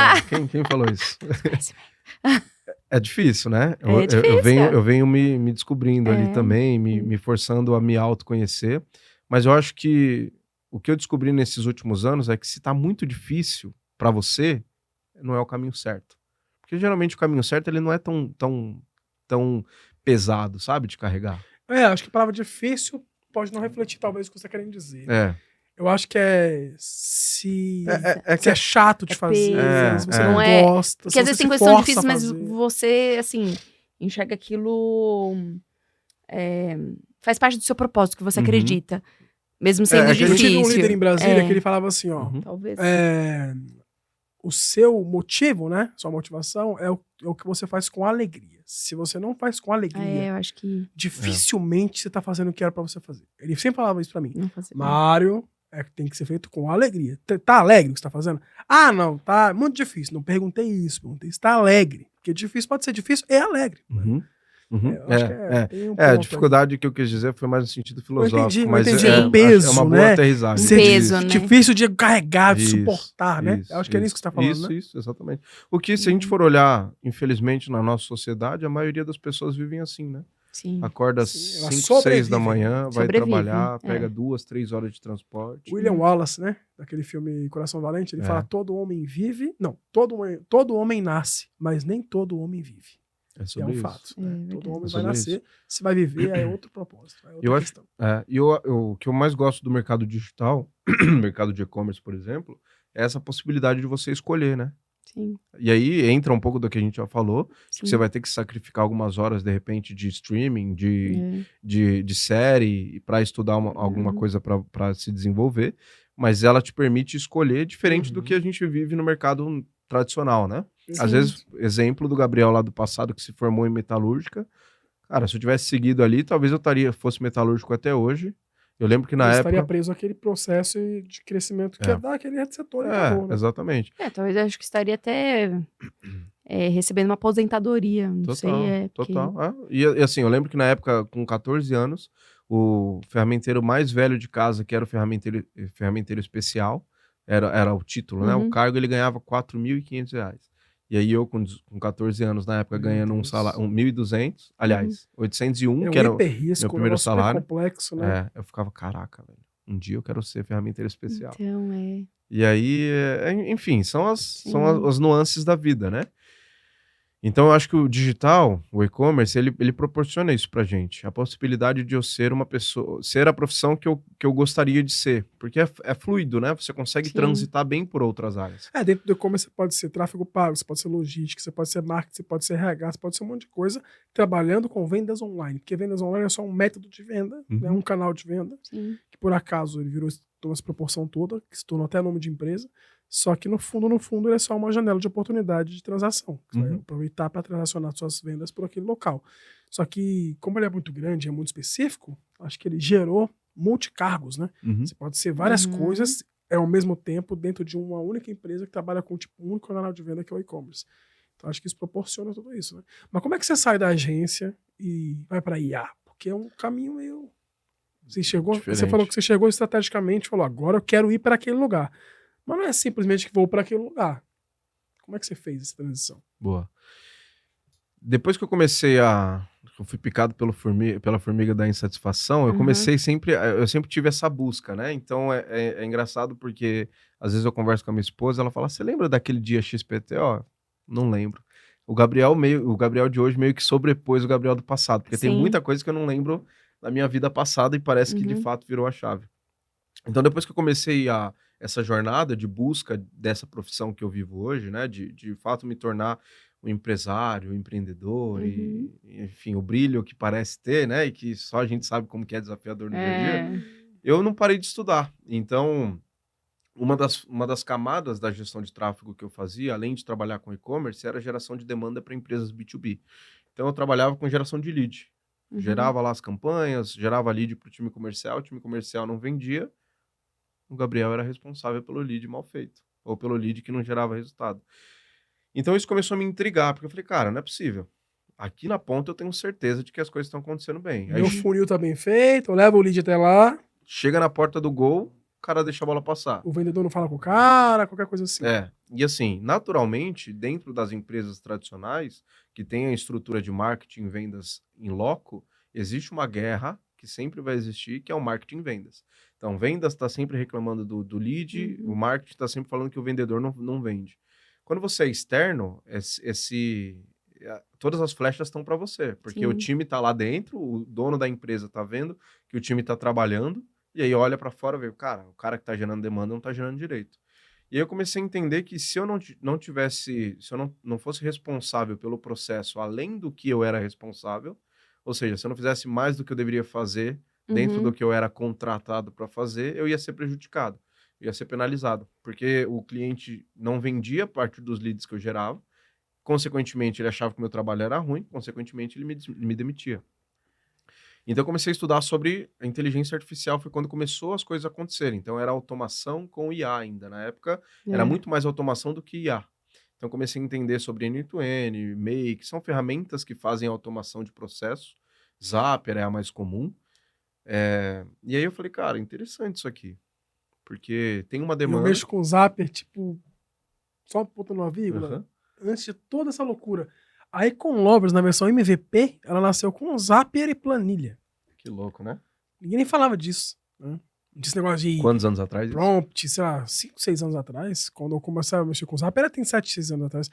Quem falou isso? Autoconhecimento. É difícil, né? É difícil. Eu venho me descobrindo ali também, me forçando a me autoconhecer. Mas eu acho que o que eu descobri nesses últimos anos é que se tá muito difícil para você, não é o caminho certo. Porque geralmente o caminho certo ele não é tão pesado, sabe? De carregar. Acho que a palavra difícil pode não refletir talvez o que você está querendo dizer. Eu acho que se é chato de fazer, se você não gosta. Porque às vezes tem coisas que são difíceis, mas você, assim, enxerga aquilo. Faz parte do seu propósito, que você acredita. Mesmo sendo difícil. Eu tive um líder em Brasília que ele falava assim, ó. Talvez. O seu motivo, né? Sua motivação é o que você faz com alegria. Se você não faz com alegria, eu acho que dificilmente você tá fazendo o que era pra você fazer. Ele sempre falava isso pra mim. Fazer, Mário, tem que ser feito com alegria. Tá alegre o que você tá fazendo? Ah, não, tá muito difícil. Não perguntei isso, perguntei se tá alegre. Porque difícil pode ser difícil e alegre. A dificuldade que eu quis dizer foi mais no sentido filosófico. Mas eu entendi o peso, é uma boa aterrissagem. Peso, né? Difícil de carregar, de suportar, né? Eu acho que é nisso que você tá falando, né? Isso, exatamente. O que, se a gente for olhar, infelizmente, na nossa sociedade, a maioria das pessoas vivem assim, né? Sim. Acorda às 5, 6 da manhã, vai trabalhar, pega 2, 3 horas de transporte. William Wallace, né? Daquele filme Coração Valente, ele fala, todo homem vive... Não, todo homem nasce, mas nem todo homem vive. É um fato. Todo homem vai nascer, se vai viver, é outro propósito. É outra questão. O que eu mais gosto do mercado digital, mercado de e-commerce, por exemplo, é essa possibilidade de você escolher, né? Sim. E aí entra um pouco do que a gente já falou, que você vai ter que sacrificar algumas horas, de repente, de streaming, de série, para estudar alguma coisa para se desenvolver, mas ela te permite escolher diferente do que a gente vive no mercado tradicional, né? Sim. Às vezes, exemplo do Gabriel lá do passado, que se formou em metalúrgica, cara, se eu tivesse seguido ali, talvez eu fosse metalúrgico até hoje. Eu lembro que na época... estaria preso àquele processo de crescimento que é dar aquele setor. Né? Exatamente. Talvez eu acho que estaria até recebendo uma aposentadoria, não sei. Total. E assim, eu lembro que na época, com 14 anos, o ferramenteiro mais velho de casa, que era o ferramenteiro especial, era o título, né? O cargo, ele ganhava R$4.500. E aí eu, com 14 anos, na época, ganhando um salário, 1.200, aliás, 801, que era o meu primeiro salário. Complexo, né? Eu ficava, caraca, velho, um dia eu quero ser ferramenteiro especial. Então, E aí, enfim, são as nuances da vida, né? Então, eu acho que o digital, o e-commerce, ele proporciona isso pra gente. A possibilidade de eu ser uma pessoa, ser a profissão que eu gostaria de ser. Porque é fluido, né? Você consegue transitar bem por outras áreas. Dentro do e-commerce você pode ser tráfego pago, você pode ser logística, você pode ser marketing, você pode ser RH, você pode ser um monte de coisa, trabalhando com vendas online. Porque vendas online é só um método de venda, né? Um canal de venda, que por acaso ele tomou essa proporção toda, que se tornou até nome de empresa. Só que no fundo, ele é só uma janela de oportunidade de transação. Você vai aproveitar para transacionar suas vendas por aquele local. Só que, como ele é muito grande, é muito específico, acho que ele gerou multicargos, né? Você pode ser várias coisas ao mesmo tempo dentro de uma única empresa que trabalha com um único canal de venda, que é o e-commerce. Então, acho que isso proporciona tudo isso, né? Mas como é que você sai da agência e vai para IA? Porque é um caminho meio... Você falou que você chegou estrategicamente e falou, agora eu quero ir para aquele lugar. Mas não é simplesmente que vou para aquele lugar. Como é que você fez essa transição? Boa. Depois que eu fui picado pela formiga da insatisfação, eu sempre tive essa busca, né? Então é engraçado porque às vezes eu converso com a minha esposa, ela fala, você lembra daquele dia XPT? Não lembro. O Gabriel de hoje meio que sobrepôs o Gabriel do passado, porque tem muita coisa que eu não lembro da minha vida passada e parece que de fato virou a chave. Então, depois que eu comecei essa jornada de busca dessa profissão que eu vivo hoje, né, de fato me tornar um empresário, um empreendedor, e, enfim, o brilho que parece ter, né, e que só a gente sabe como que é desafiador no dia a dia, eu não parei de estudar. Então, uma das camadas da gestão de tráfego que eu fazia, além de trabalhar com e-commerce, era a geração de demanda para empresas B2B. Então, eu trabalhava com geração de lead. Gerava lá as campanhas, gerava lead para o time comercial não vendia, o Gabriel era responsável pelo lead mal feito, ou pelo lead que não gerava resultado. Então isso começou a me intrigar, porque eu falei, cara, não é possível. Aqui na ponta eu tenho certeza de que as coisas estão acontecendo bem. Aí Meu funil tá bem feito, eu levo o lead até lá. Chega na porta do gol, o cara deixa a bola passar. O vendedor não fala com o cara, qualquer coisa assim. E assim, naturalmente, dentro das empresas tradicionais, que tem a estrutura de marketing e vendas em loco, existe uma guerra que sempre vai existir, que é o marketing e vendas. Então, vendas está sempre reclamando do lead, o marketing está sempre falando que o vendedor não vende. Quando você é externo, todas as flechas estão para você, porque o time está lá dentro, o dono da empresa está vendo que o time está trabalhando, e aí olha para fora e vê, cara, o cara que está gerando demanda não está gerando direito. E aí eu comecei a entender que se eu não fosse responsável pelo processo além do que eu era responsável, ou seja, se eu não fizesse mais do que eu deveria fazer dentro do que eu era contratado para fazer, eu ia ser prejudicado, eu ia ser penalizado, porque o cliente não vendia a partir dos leads que eu gerava, consequentemente ele achava que o meu trabalho era ruim, consequentemente ele me demitia. Então eu comecei a estudar sobre a inteligência artificial, foi quando começou as coisas a acontecerem. Então era automação com IA ainda, na época era muito mais automação do que IA. Então comecei a entender sobre N2N, Make, são ferramentas que fazem automação de processo. Zapier é a mais comum. E aí eu falei, cara, interessante isso aqui. Porque tem uma demanda... Eu mexo com o Zapier, tipo, só botando uma vírgula, antes de toda essa loucura. A Econlovers, na versão MVP, ela nasceu com Zapier e planilha. Que louco, né? Ninguém nem falava disso, né? Desse negócio de... Quantos anos atrás? Prompt, sei lá, 5, 6 anos atrás, quando eu comecei a mexer com o Zapier, tem 7, 6 anos atrás,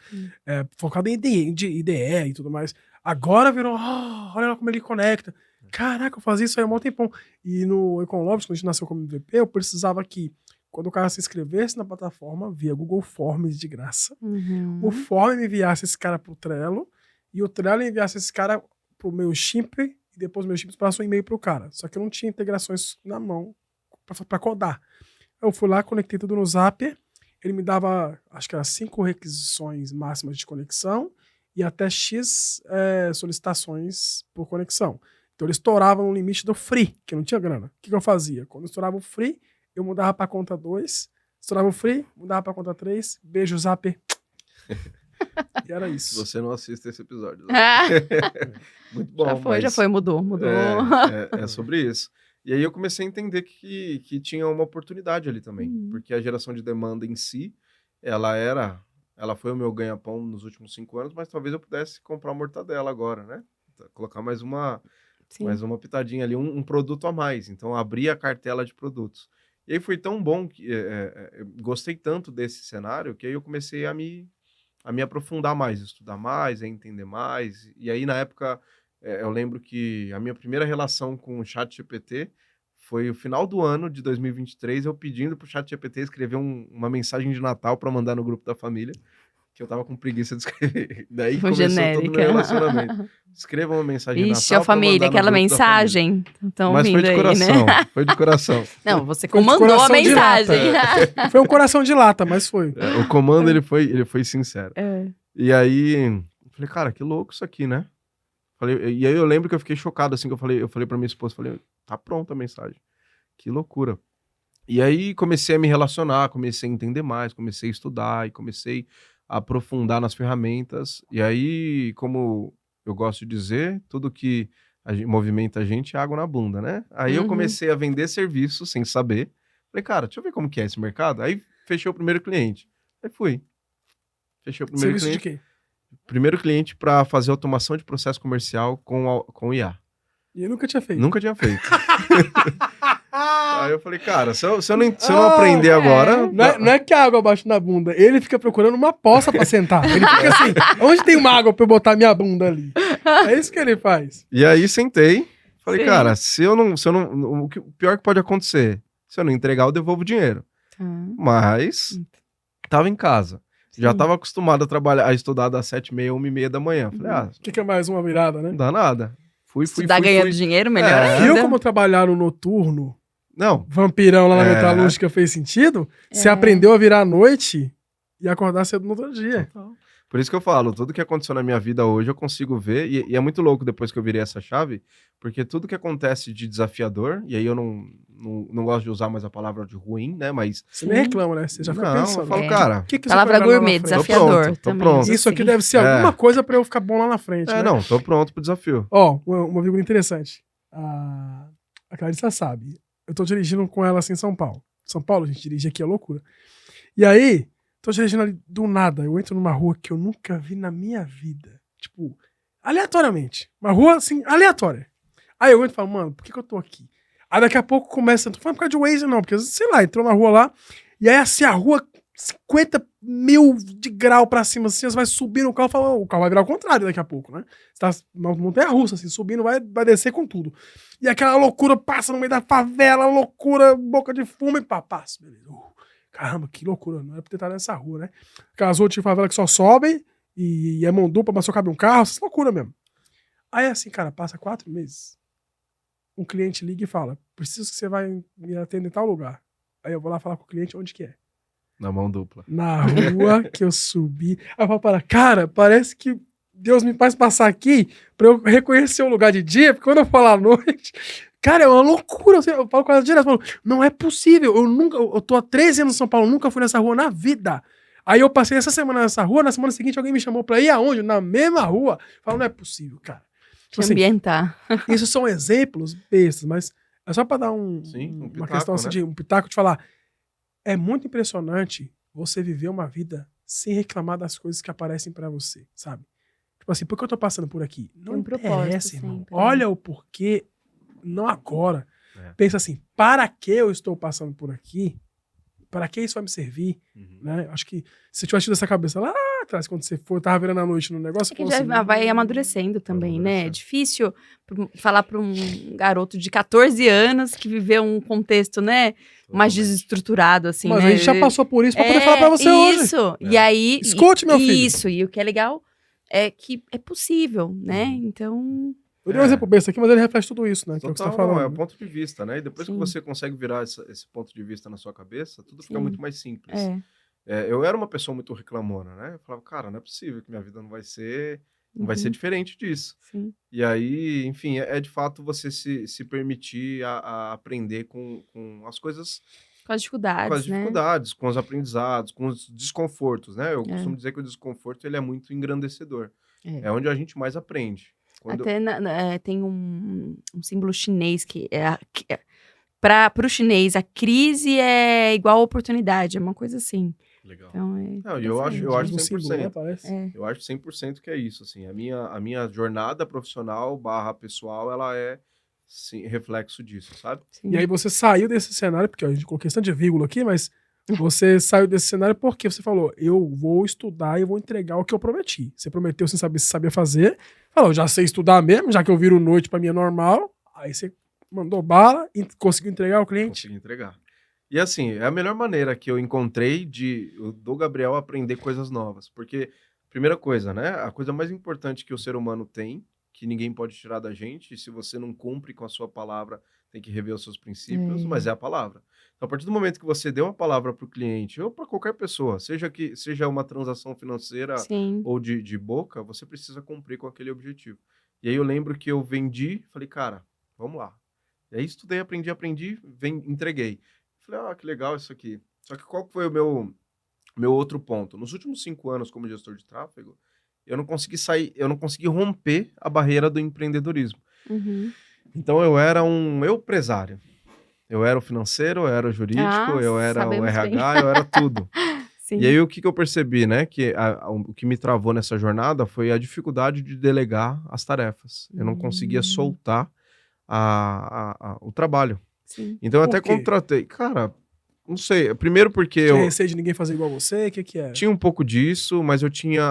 focado em IDE e tudo mais. Agora virou, olha lá como ele conecta. Caraca, eu fazia isso aí há um tempão. E no Econlovers, quando a gente nasceu como MVP, eu precisava que, quando o cara se inscrevesse na plataforma, via Google Forms de graça, o Form enviasse esse cara pro Trello, e o Trello enviasse esse cara pro meu Shimp, e depois o meu Shimp passou um e-mail pro cara. Só que eu não tinha integrações na mão pra codar. Eu fui lá, conectei tudo no Zapier, ele me dava, acho que era 5 requisições máximas de conexão, e até X solicitações por conexão. Então ele estourava no limite do free, que não tinha grana. O que eu fazia? Quando eu estourava o free, eu mudava pra conta 2, estourava o free, mudava pra conta 3, beijo, Zapier. E era isso. Você não assiste esse episódio. Muito bom. Já foi, mudou. É sobre isso. E aí eu comecei a entender que tinha uma oportunidade ali também, porque a geração de demanda em si, ela foi o meu ganha-pão nos últimos 5 anos, mas talvez eu pudesse comprar uma mortadela agora, né? Colocar mais uma pitadinha ali, um produto a mais. Então, abrir a cartela de produtos. E aí foi tão bom, que gostei tanto desse cenário, que aí eu comecei a me aprofundar mais, estudar mais, a entender mais. E aí, na época, eu lembro que a minha primeira relação com o ChatGPT foi o final do ano de 2023, eu pedindo pro ChatGPT escrever uma mensagem de Natal para mandar no grupo da família, que eu tava com preguiça de escrever. Daí começou todo o meu relacionamento. Escreva uma mensagem de Natal. Ixi, a família, aquela mensagem. Mas foi de coração, foi de coração. Não, você comandou a mensagem. Foi um coração de lata, mas foi. O comando, ele foi sincero. E aí, eu falei, cara, que louco isso aqui, né? E aí eu lembro que eu fiquei chocado, assim, que eu falei pra minha esposa, tá pronta a mensagem. Que loucura. E aí comecei a me relacionar, comecei a entender mais, comecei a estudar e comecei a aprofundar nas ferramentas. E aí, como eu gosto de dizer, tudo que movimenta a gente é água na bunda, né? Aí eu comecei a vender serviço sem saber. Falei, cara, deixa eu ver como que é esse mercado. Aí fechei o primeiro cliente. Aí fui. Fechei o primeiro serviço cliente. De quê? Primeiro cliente para fazer automação de processo comercial com IA. E eu nunca tinha feito. Nunca tinha feito. Aí eu falei, cara, se eu não aprender agora... Não é que a água bate na bunda. Ele fica procurando uma poça pra sentar. Ele fica assim, onde tem uma água pra eu botar minha bunda ali? É isso que ele faz. E aí sentei. Falei, cara, o pior que pode acontecer, se Se eu não entregar, eu devolvo o dinheiro. Tá. Mas tava em casa. Já Sim. tava acostumado a trabalhar, a estudar das 7h30, 1h30 da manhã. Falei, O que é mais uma virada, né? não dá nada. Fui. Estudar ganhando dinheiro, melhor É. ainda. Viu como trabalhar no noturno, Não, vampirão lá na É. metalúrgica fez sentido? Você É. aprendeu a virar à noite e acordar cedo no outro dia. por isso que eu falo, tudo que aconteceu na minha vida hoje eu consigo ver, e é muito louco depois que eu virei essa chave, porque tudo que acontece de desafiador, e aí eu não gosto de usar mais a palavra de ruim, né, mas... Você nem reclama, né? Você já fica não, pensando. eu falo, É. cara... O que você Palavra vai virar lá gourmet, na frente? desafiador tô também. pronto. Isso aqui Sim. deve ser alguma coisa pra eu ficar bom lá na frente, né? não, tô pronto pro desafio. Ó, uma figura interessante. A Clarissa sabe. Eu tô dirigindo com ela assim em São Paulo. São Paulo, a gente dirige aqui, é loucura. E aí, tô dirigindo ali do nada. Eu entro numa rua que eu nunca vi na minha vida. Tipo, aleatoriamente. Uma rua, assim, aleatória. Aí eu entro e falo, mano, por que eu tô aqui? Aí daqui a pouco começa, não tô falando por causa de Waze não, porque, sei lá, entrou na rua lá, e aí assim, a rua 50 mil de grau pra cima, assim, você vai subir no carro, fala, o carro vai virar ao contrário daqui a pouco, né? Você tá numa montanha-russa, assim, subindo, vai descer com tudo. E aquela loucura passa no meio da favela, loucura, boca de fumo e pá, passa, beleza. Caramba, que loucura, não era pra ter estado nessa rua, né? Aquelas outras de favela que só sobem e é mão dupla, mas só cabe um carro, essa loucura mesmo. Aí assim, cara, passa 4 meses, um cliente liga e fala, preciso que você vai me atender em tal lugar. Aí eu vou lá falar com o cliente onde que é. Na mão dupla. Na rua que eu subi. Aí eu falo, cara, parece que Deus me faz passar aqui pra eu reconhecer o lugar de dia, porque quando eu for lá à noite, cara, é uma loucura. Eu falo com ela direto, eu falo, não é possível, eu tô há 13 anos em São Paulo, nunca fui nessa rua na vida. Aí eu passei essa semana nessa rua, na semana seguinte alguém me chamou pra ir aonde? Na mesma rua. Eu falo, não é possível, cara. Tipo assim, ambientar. isso são exemplos bestas, mas é só pra dar uma pitaco, questão assim né? de um pitaco de falar. É muito impressionante você viver uma vida sem reclamar das coisas que aparecem pra você, sabe? Tipo assim, por que eu tô passando por aqui? Não Tem um propósito interessa, irmão. sempre, né? Olha o porquê, não agora. É. Pensa assim, para que eu estou passando por aqui? Para que isso vai me servir? Né? Acho que se eu tivesse tido essa cabeça lá atrás, quando você tava virando a noite no negócio... É que pô, já assim, vai amadurecendo também, né? É amadurecendo. difícil falar para um garoto de 14 anos que viveu um contexto, né, mais desestruturado, assim, mas né? a gente já passou por isso pra poder falar pra você hoje. Isso. É. E aí... Escute, meu filho. Isso. E o que é legal é que é possível, né? Então... Eu dei um exemplo besta aqui, mas ele reflete tudo isso, né? Que é o que você tá Total, falando. é o né? ponto de vista, né? E depois Sim. que você consegue virar esse ponto de vista na sua cabeça, tudo fica Sim. muito mais simples. É. Eu era uma pessoa muito reclamona, né? Eu falava, cara, não é possível que minha vida não vai ser diferente disso. Sim. E aí, enfim, é de fato você se permitir a aprender com as coisas, Com as dificuldades, né? com os aprendizados, com os desconfortos, né? Eu costumo dizer que o desconforto ele é muito engrandecedor. É onde a gente mais aprende. Até tem um símbolo chinês que para o chinês a crise é igual a oportunidade, é uma coisa assim. Legal. Então Eu acho Diz um 100%. símbolo, né, parece. Eu acho 100% que é isso, assim. A minha jornada profissional / pessoal, ela é sim, reflexo disso, sabe? Sim. E aí você saiu desse cenário, porque ó, a gente colocou questão de vírgula aqui, mas você saiu desse cenário porque você falou, eu vou estudar e vou entregar o que eu prometi. Você prometeu sem saber se sabia fazer. Falou, já sei estudar mesmo, já que eu viro noite pra mim é normal. Aí você mandou bala e conseguiu entregar ao cliente. Consegui entregar. E assim, é a melhor maneira que eu encontrei do Gabriel aprender coisas novas. Porque, primeira coisa, né? A coisa mais importante que o ser humano tem, que ninguém pode tirar da gente, e se você não cumpre com a sua palavra, tem que rever os seus princípios, mas é a palavra. Então, a partir do momento que você deu uma palavra para o cliente, ou para qualquer pessoa, seja uma transação financeira Sim. ou de boca, você precisa cumprir com aquele objetivo. E aí eu lembro que eu vendi, falei, cara, vamos lá. E aí estudei, aprendi, entreguei. Falei, que legal isso aqui. Só que qual foi o meu outro ponto? Nos últimos 5 anos como gestor de tráfego, eu não consegui romper a barreira do empreendedorismo. Uhum. Então eu era um empresário. Eu era o financeiro, eu era o jurídico, eu era o RH, eu era tudo. Sim. E aí o que eu percebi, né? Que o que me travou nessa jornada foi a dificuldade de delegar as tarefas. Eu não conseguia soltar o trabalho. Sim. Então eu Por até quê? contratei. Cara, não sei. Primeiro porque eu Tinha receio de ninguém fazer igual você? O que é? tinha um pouco disso, mas eu tinha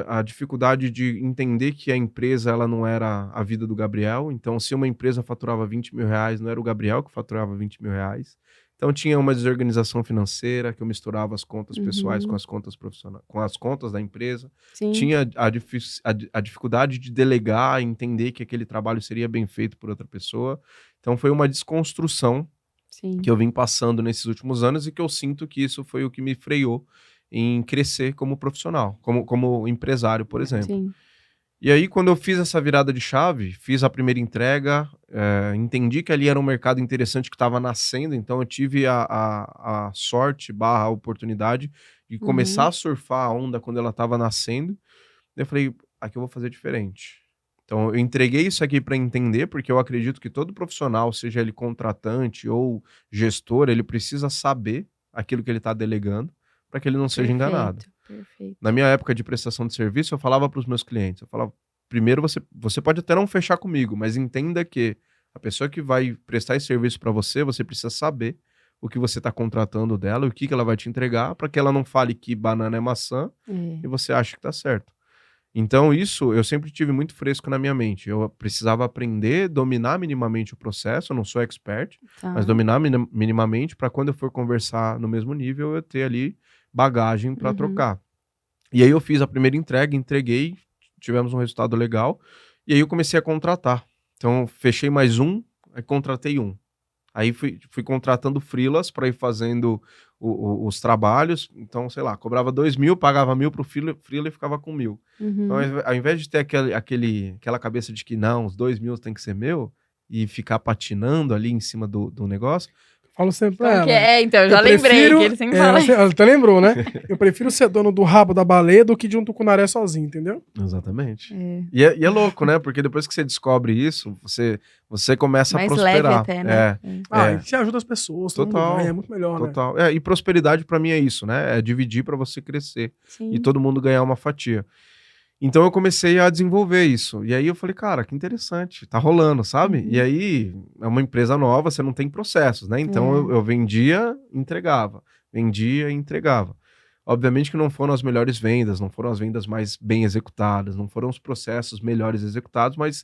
a dificuldade de entender que a empresa ela não era a vida do Gabriel. Então, se uma empresa faturava 20 mil reais, não era o Gabriel que faturava 20 mil reais. Então tinha uma desorganização financeira, que eu misturava as contas pessoais com as contas profissionais, com as contas da empresa. Sim. Tinha a dificuldade de delegar, entender que aquele trabalho seria bem feito por outra pessoa. Então foi uma desconstrução Sim. que eu vim passando nesses últimos anos e que eu sinto que isso foi o que me freou em crescer como profissional, como empresário, por exemplo. Sim. E aí, quando eu fiz essa virada de chave, fiz a primeira entrega, entendi que ali era um mercado interessante que estava nascendo, então eu tive a sorte / a oportunidade de começar a surfar a onda quando ela estava nascendo. Eu falei, aqui eu vou fazer diferente. Então, eu entreguei isso aqui para entender, porque eu acredito que todo profissional, seja ele contratante ou gestor, ele precisa saber aquilo que ele está delegando para que ele não seja enganado. Perfeito. Na minha época de prestação de serviço, eu falava para os meus clientes, eu falava, primeiro você pode até não fechar comigo, mas entenda que a pessoa que vai prestar esse serviço para você, você precisa saber o que você está contratando dela, o que ela vai te entregar, para que ela não fale que banana é maçã e você acha que está certo. Então isso eu sempre tive muito fresco na minha mente. Eu precisava aprender, dominar minimamente o processo, eu não sou expert, mas dominar minimamente para quando eu for conversar no mesmo nível, eu ter ali bagagem para trocar. E aí eu fiz a primeira entrega, entreguei, tivemos um resultado legal, e aí eu comecei a contratar. Então fechei mais um, aí contratei um. Aí fui contratando freelas para ir fazendo os trabalhos. Então, sei lá, cobrava 2.000, pagava 1.000 pro freela e ficava com 1.000. Então, ao invés de ter aquela cabeça de que não, os 2.000 tem que ser meu, e ficar patinando ali em cima do negócio, Falo sempre pra ela. Então, eu já lembrei que ele sempre fala. Ela até lembrou, né? Eu prefiro ser dono do rabo da baleia do que de um tucunaré sozinho, entendeu? Exatamente. E é louco, né? Porque depois que você descobre isso, você começa a prosperar. Mais leve até, né? E você ajuda as pessoas, todo mundo ganha, é muito melhor, total. né? E prosperidade pra mim é isso, né? É dividir pra você crescer. Sim. E todo mundo ganhar uma fatia. Então eu comecei a desenvolver isso. E aí eu falei, cara, que interessante, tá rolando, sabe? E aí é uma empresa nova, você não tem processos, né? Então eu vendia, entregava. Vendia e entregava. Obviamente que não foram as melhores vendas, não foram as vendas mais bem executadas, não foram os processos melhores executados, mas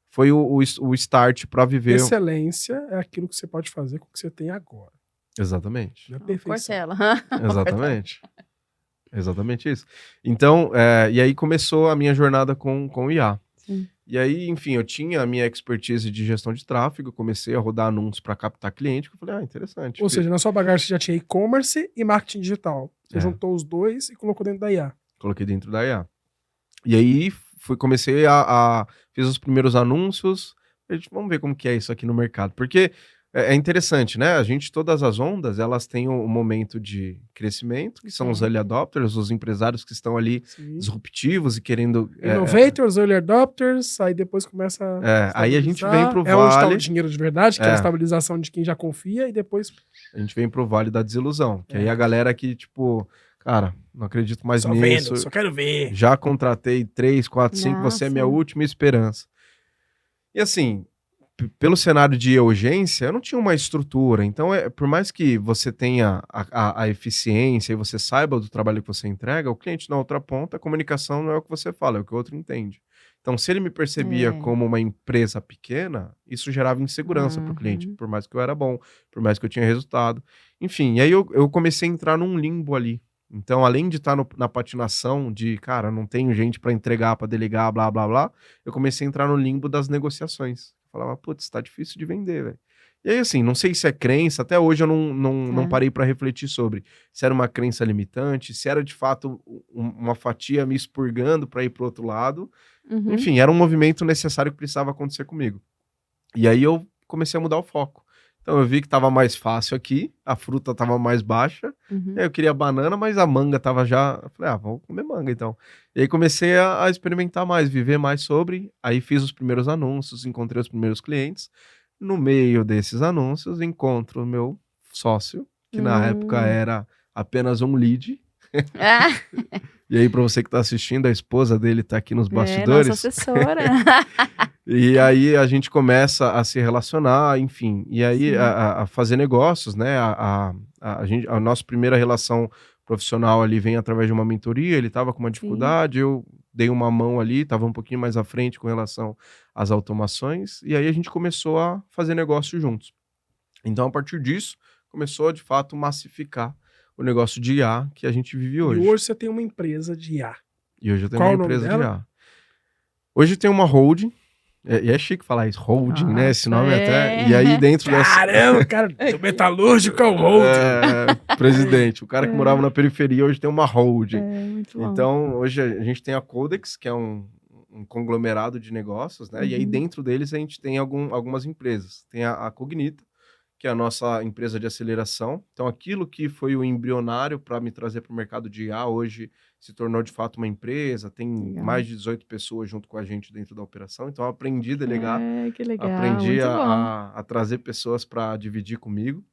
foi o start para viver. Excelência é aquilo que você pode fazer com o que você tem agora. Exatamente. Não é perfeição. Cortella. Exatamente. Exatamente isso. Então, e aí começou a minha jornada com o IA. Sim. E aí, enfim, eu tinha a minha expertise de gestão de tráfego, comecei a rodar anúncios para captar cliente, que eu falei, interessante. Ou seja, na sua bagagem você já tinha e-commerce e marketing digital. Você É. juntou os dois e colocou dentro da IA. Coloquei dentro da IA. E aí, comecei fiz os primeiros anúncios, vamos ver como que é isso aqui no mercado. Porque é interessante, né? Todas as ondas, elas têm um momento de crescimento, que são os early adopters, os empresários que estão ali disruptivos e querendo... Innovators, early adopters, aí depois começa a aí a gente vem pro vale. Onde está o vale... dinheiro de verdade, que é a estabilização de quem já confia, e depois... A gente vem pro vale da desilusão, que aí a galera que, tipo... Cara, não acredito mais só nisso. Vendo, só quero ver. Já contratei 3, 4, 5, você é minha última esperança. E assim... Pelo cenário de urgência, eu não tinha uma estrutura. Então, por mais que você tenha a eficiência e você saiba do trabalho que você entrega, o cliente na outra ponta, a comunicação não é o que você fala, é o que o outro entende. Então, se ele me percebia como uma empresa pequena, isso gerava insegurança para o cliente, por mais que eu era bom, por mais que eu tinha resultado. Enfim, e aí eu comecei a entrar num limbo ali. Então, além de estar na patinação de, cara, não tenho gente para entregar, para delegar, blá, blá, blá, eu comecei a entrar no limbo das negociações. Falava, putz, tá difícil de vender, velho. E aí, assim, não sei se é crença, até hoje eu não parei para refletir sobre se era uma crença limitante, se era de fato uma fatia me expurgando para ir pro outro lado. Enfim, era um movimento necessário que precisava acontecer comigo. E aí eu comecei a mudar o foco. Então eu vi que tava mais fácil aqui, a fruta tava mais baixa, e aí eu queria banana, mas a manga tava já... Eu falei, vamos comer manga então. E aí comecei a experimentar mais, viver mais sobre, aí fiz os primeiros anúncios, encontrei os primeiros clientes. No meio desses anúncios, encontro o meu sócio, que na época era apenas um lead. E aí, para você que tá assistindo, a esposa dele tá aqui nos bastidores. Nossa assessora. E aí a gente começa a se relacionar, enfim, e aí a fazer negócios, né? A nossa primeira relação profissional ali vem através de uma mentoria. Ele estava com uma dificuldade, eu dei uma mão ali, estava um pouquinho mais à frente com relação às automações, e aí a gente começou a fazer negócio juntos. Então, a partir disso, começou, de fato, massificar o negócio de IA que a gente vive hoje. E hoje você tem uma empresa de IA. E hoje eu tenho Qual uma o nome empresa de dela? IA. Hoje tem uma holding, e é chique falar isso, holding, né? Esse Nossa, nome é. até. E aí dentro dessa. Caramba, cara, do metalúrgico ao holding. Presidente, o cara que morava na periferia hoje tem uma holding. Muito bom. Então, hoje a gente tem a Codex, que é um conglomerado de negócios, né? E aí dentro deles a gente tem algumas empresas. Tem a Cognita, que é a nossa empresa de aceleração. Então, aquilo que foi o embrionário para me trazer para o mercado de IA, hoje se tornou de fato uma empresa, tem Legal. mais de 18 pessoas junto com a gente dentro da operação. Então, eu aprendi a delegar, Que legal. aprendi muito bom. a trazer pessoas para dividir comigo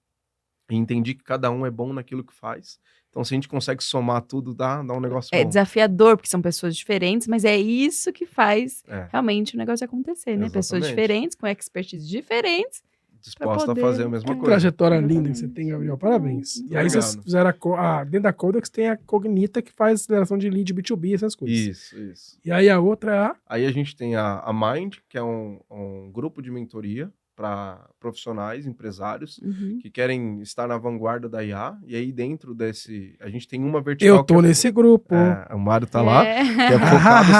e entendi que cada um é bom naquilo que faz. Então, se a gente consegue somar tudo, dá um negócio É bom. desafiador, porque são pessoas diferentes, mas é isso que faz É, realmente o negócio acontecer, né? Pessoas Exatamente. diferentes, com expertise diferentes. disposta poder- a fazer a mesma é. coisa. Trajetória linda Exatamente. que você tem, Gabriel. Parabéns. Muito E aí vocês obrigado. fizeram dentro da Codex tem a Cognita que faz aceleração de lead B2B, essas coisas. Isso. E aí a outra é a... Aí a gente tem a Mind, que é um grupo de mentoria para profissionais, empresários, que querem estar na vanguarda da IA. E aí dentro desse... A gente tem uma vertical... Eu tô nesse grupo. o Mário tá lá, É. que é focado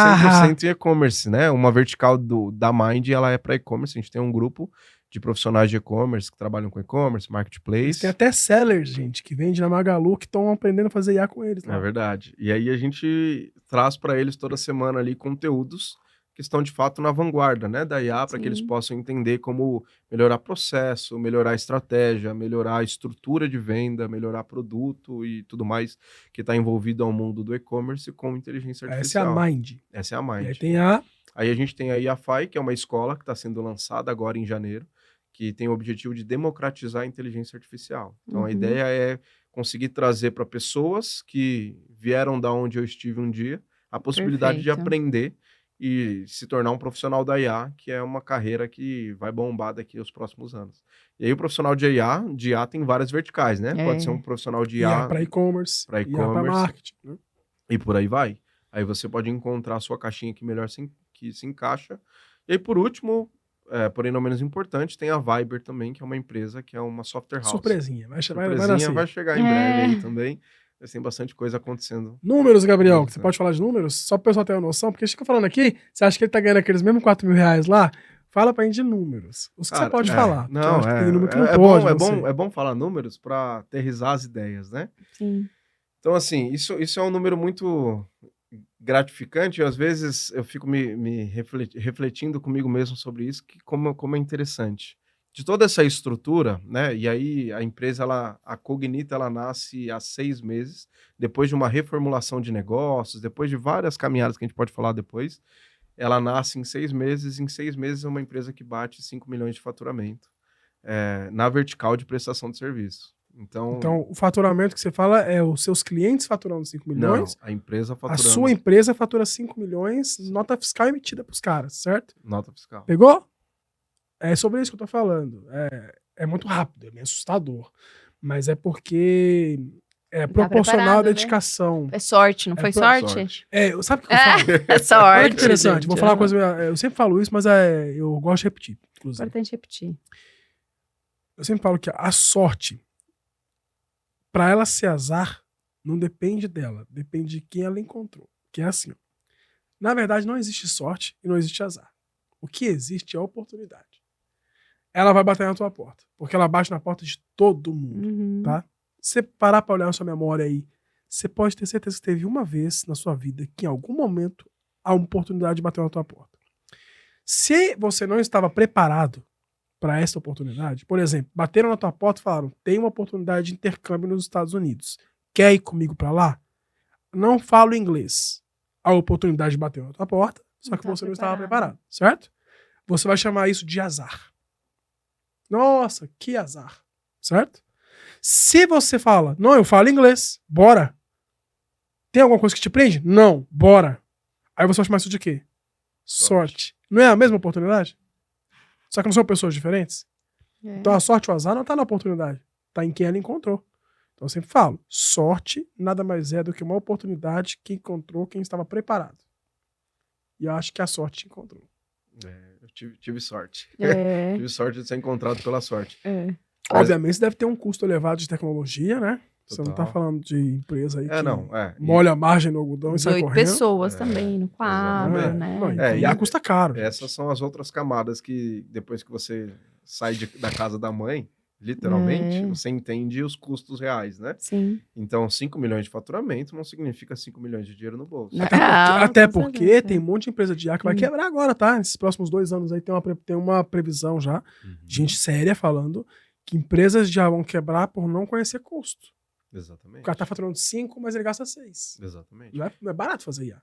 100% em e-commerce, né? Uma vertical da Mind, ela é para e-commerce. A gente tem um grupo de profissionais de e-commerce que trabalham com e-commerce, Eles marketplace. têm até sellers, gente, que vende na Magalu, que estão aprendendo a fazer IA com eles. Lá. É verdade. E aí a gente traz para eles toda semana ali conteúdos que estão de fato na vanguarda, né, da IA, para que eles Sim. possam entender como melhorar processo, melhorar estratégia, melhorar a estrutura de venda, melhorar produto e tudo mais que está envolvido ao mundo do e-commerce com inteligência Essa é artificial. a Mind. Essa é a E Mind. aí tem a... Aí a gente tem a IAFI, que é uma escola que está sendo lançada agora em janeiro, que tem o objetivo de democratizar a inteligência artificial. Então, a ideia é conseguir trazer para pessoas que vieram da onde eu estive um dia a possibilidade de Perfeito. aprender e se tornar um profissional da IA, que é uma carreira que vai bombar daqui aos próximos anos. E aí o profissional de IA tem várias verticais, né? É. Pode ser um profissional de IA IA para e-commerce. pra IA para e-commerce. marketing. Né? e por aí vai. Aí você pode encontrar a sua caixinha que melhor que se encaixa. E aí, por último, porém não menos importante, tem a Viber também, que é uma empresa que é uma software house. Surpresinha. Vai Surpresinha nascer. vai chegar em breve aí também. Mas tem bastante coisa acontecendo. Números, Gabriel, que você Isso. pode falar de números? Só para o pessoal ter uma noção, porque a gente fica falando aqui, você acha que ele tá ganhando aqueles mesmos 4 mil reais lá? Fala pra gente de números. Os que você Cara, pode falar. porque eu Não, acho que tem número que não é pode. bom, não sei. é bom falar números para aterrissar as ideias, né? Sim. Então, assim, isso é um número muito gratificante. E às vezes eu fico me refletindo comigo mesmo sobre isso, que como é interessante. De toda essa estrutura, né? E aí a empresa, a Cognita, ela nasce há 6 meses, depois de uma reformulação de negócios, depois de várias caminhadas que a gente pode falar depois. Ela nasce em 6 meses. Em 6 meses é uma empresa que bate 5 milhões de faturamento na vertical de prestação de serviço. Então, o faturamento que você fala é os seus clientes faturando 5 milhões. Não, a empresa A faturando. sua empresa fatura 5 milhões, nota fiscal emitida pros caras, certo? Nota fiscal. Pegou? É sobre isso que eu tô falando. É muito rápido, é meio assustador. Mas é porque é proporcional preparado, à né? dedicação. É sorte, não foi sorte? Sabe o que eu falo? É sorte. Olha que interessante. gente. Vou falar uma coisa. Eu sempre falo isso, mas eu gosto de repetir. Inclusive. Importante repetir. Eu sempre falo que a sorte, para ela ser azar, não depende dela. Depende de quem ela encontrou. Que é assim. Ó. Na verdade, não existe sorte e não existe azar. O que existe é oportunidade. Ela vai bater na tua porta. Porque ela bate na porta de todo mundo. Uhum. Tá? Se você parar pra olhar na sua memória aí, você pode ter certeza que teve uma vez na sua vida que em algum momento a oportunidade bateu na tua porta. Se você não estava preparado para essa oportunidade, por exemplo, bateram na tua porta e falaram, tem uma oportunidade de intercâmbio nos Estados Unidos. Quer ir comigo para lá? Não falo inglês. A oportunidade bateu na tua porta, só que você não estava preparado, certo? Você vai chamar isso de azar. Nossa, que azar, certo? Se você fala, não, eu falo inglês, bora. Tem alguma coisa que te prende? Não, bora. Aí você vai chamar isso de quê? Sorte. Não é a mesma oportunidade? Só que não são pessoas diferentes? É. Então a sorte ou o azar não tá na oportunidade, tá em quem ela encontrou. Então eu sempre falo, sorte nada mais é do que uma oportunidade que encontrou quem estava preparado. E eu acho que a sorte te encontrou. Eu tive sorte. É. Tive sorte de ser encontrado pela sorte. É. Obviamente, você deve ter um custo elevado de tecnologia, né? Você não tá Total. falando de empresa aí que Não, molha a margem no algodão e sai 18 correndo. pessoas também no quadro, exatamente. né? Não, É, e a custa caro. Essas são as outras camadas que, depois que você sai da casa da mãe, literalmente, você entende os custos reais, né? Sim. Então, 5 milhões de faturamento não significa 5 milhões de dinheiro no bolso. Até com porque certeza. tem um monte de empresa de ar que vai quebrar agora, tá? Nesses próximos 2 anos aí tem uma previsão já, gente séria falando, que empresas já vão quebrar por não conhecer custo. Exatamente. O cara tá faturando 5, mas ele gasta 6. Exatamente. Não é barato fazer IA.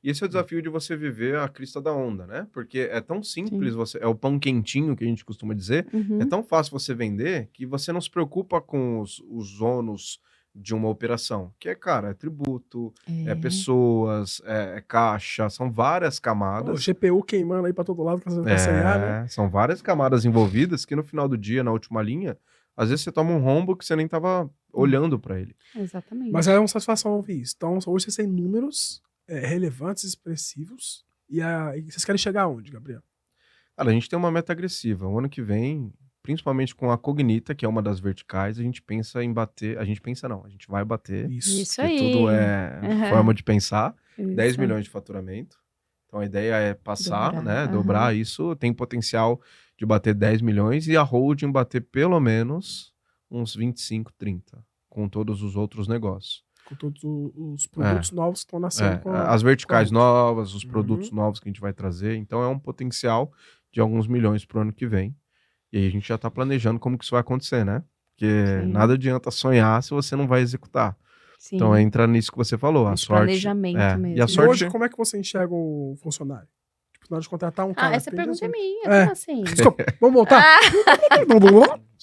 E esse é o desafio de você viver a crista da onda, né? Porque é tão simples, é o pão quentinho que a gente costuma dizer, é tão fácil você vender que você não se preocupa com os ônus de uma operação. Que é tributo, é pessoas, é caixa, são várias camadas. O GPU queimando aí pra todo lado com essa IA, né? São várias camadas envolvidas que no final do dia, na última linha, às vezes você toma um rombo que você nem tava olhando para ele. Exatamente. Mas é uma satisfação ouvir isso. Então, hoje vocês têm números relevantes, expressivos. E vocês querem chegar aonde, Gabriel? Cara, a gente tem uma meta agressiva. O ano que vem, principalmente com a Cognita, que é uma das verticais, a gente pensa em bater. A gente vai bater. Isso aí. Tudo é forma de pensar. Isso. 10 milhões de faturamento. Então a ideia é passar, dobrar isso. Tem potencial de bater 10 milhões e a holding bater pelo menos uns 25, 30, com todos os outros negócios. Com todos os produtos novos que estão nascendo. As verticais novas, os produtos novos que a gente vai trazer. Então é um potencial de alguns milhões pro ano que vem. E aí a gente já tá planejando como que isso vai acontecer, né? Porque nada adianta sonhar se você não vai executar. Sim. Então entra nisso que você falou, a sorte. Planejamento mesmo. E a E sorte... hoje, como é que você enxerga o funcionário? Tipo, na hora de contratar um cara... Essa pergunta é minha, É. como assim? Desculpa, vamos voltar?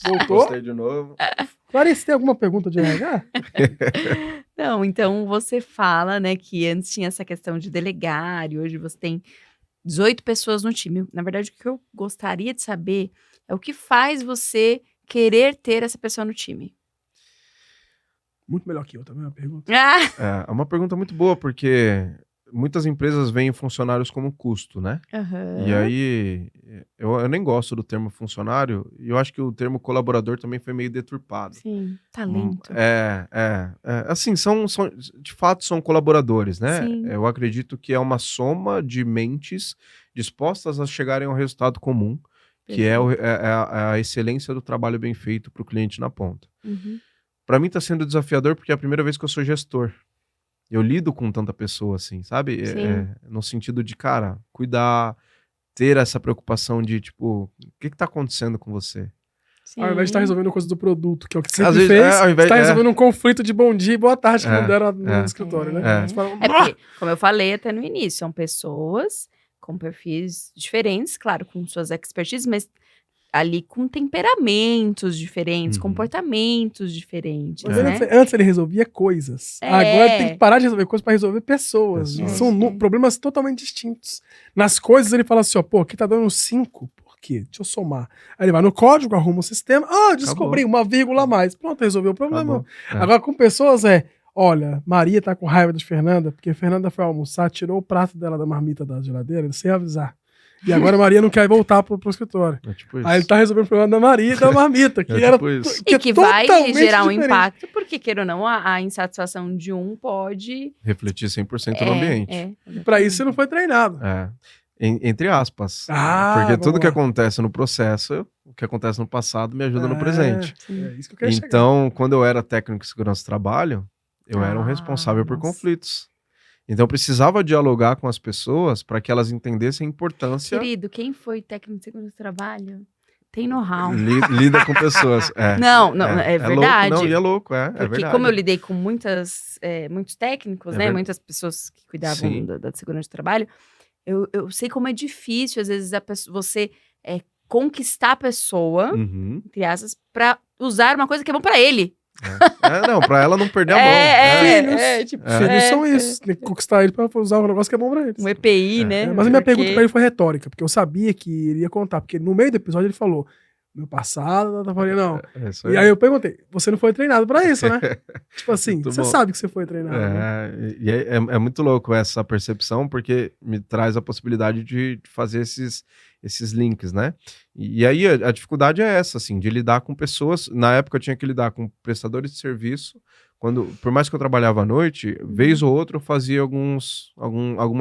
Voltou? Gostei de novo. Clarice, tem alguma pergunta de RH? Não, então você fala, né, que antes tinha essa questão de delegar e hoje você tem 18 pessoas no time. Na verdade, o que eu gostaria de saber é o que faz você querer ter essa pessoa no time. Muito melhor que eu, também uma pergunta. É uma pergunta muito boa, porque muitas empresas veem funcionários como custo, né? E aí, eu nem gosto do termo funcionário, e eu acho que o termo colaborador também foi meio deturpado. Sim, talento. Assim, de fato são colaboradores, né? Sim. Eu acredito que é uma soma de mentes dispostas a chegarem a um resultado comum, que é a excelência do trabalho bem feito para o cliente na ponta. Para mim está sendo desafiador porque é a primeira vez que eu sou gestor. Eu lido com tanta pessoa, assim, sabe? No sentido de, cara, cuidar, ter essa preocupação de, tipo, o que tá acontecendo com você? Sim. Ao invés de estar resolvendo coisa do produto, que é o que você Às sempre vezes, fez, você está resolvendo um conflito de bom dia e boa tarde que não deram no escritório, né? Você fala, Porque, como eu falei até no início, são pessoas com perfis diferentes, claro, com suas expertises, mas ali com temperamentos diferentes, comportamentos diferentes, Mas né? antes ele resolvia coisas. Agora ele tem que parar de resolver coisas para resolver pessoas. São problemas totalmente distintos. Nas coisas ele fala assim, ó, pô, aqui tá dando 5, por quê? Deixa eu somar. Aí ele vai no código, arruma o sistema, descobri uma vírgula a mais. Pronto, resolveu o problema. Agora com pessoas olha, Maria tá com raiva de Fernanda, porque Fernanda foi almoçar, tirou o prato dela da marmita da geladeira, sem avisar. E agora a Maria não quer voltar pro escritório. Tipo isso. Aí ele tá resolvendo o problema da Maria e da marmita, que era que vai gerar um diferente. impacto, porque, queira ou não, a insatisfação de um pode... refletir 100% no ambiente. E pra isso você não foi treinado. Entre aspas. Porque tudo que acontece no processo, o que acontece no passado, me ajuda no presente. É isso que eu queria então, quando eu era técnico de segurança do trabalho, eu era um responsável por conflitos. Então, eu precisava dialogar com as pessoas para que elas entendessem a importância... Querido, quem foi técnico de segurança do trabalho tem know-how. Lida com pessoas. Não, é verdade. Louco, não, e é louco, é Porque verdade. como eu lidei com muitos técnicos, né? Muitas pessoas que cuidavam da segurança do trabalho, eu sei como é difícil, às vezes, você conquistar a pessoa, entre aspas, para usar uma coisa que é bom para ele. Não, pra ela não perder a mão. Filhos são isso. Tem que conquistar ele pra usar um negócio que é bom pra eles. Um EPI, né? Mas a minha pergunta pra ele foi retórica, porque eu sabia que ele ia contar. Porque no meio do episódio ele falou, meu passado, eu falei, não. É isso E aí eu perguntei, você não foi treinado pra isso, né? Tipo assim, Muito você bom. sabe que você foi treinado, né? E é muito louco essa percepção, porque me traz a possibilidade de fazer esses links, né? E aí a dificuldade é essa, assim, de lidar com pessoas. Na época eu tinha que lidar com prestadores de serviço. Por mais que eu trabalhava à noite, vez ou outra eu fazia algumas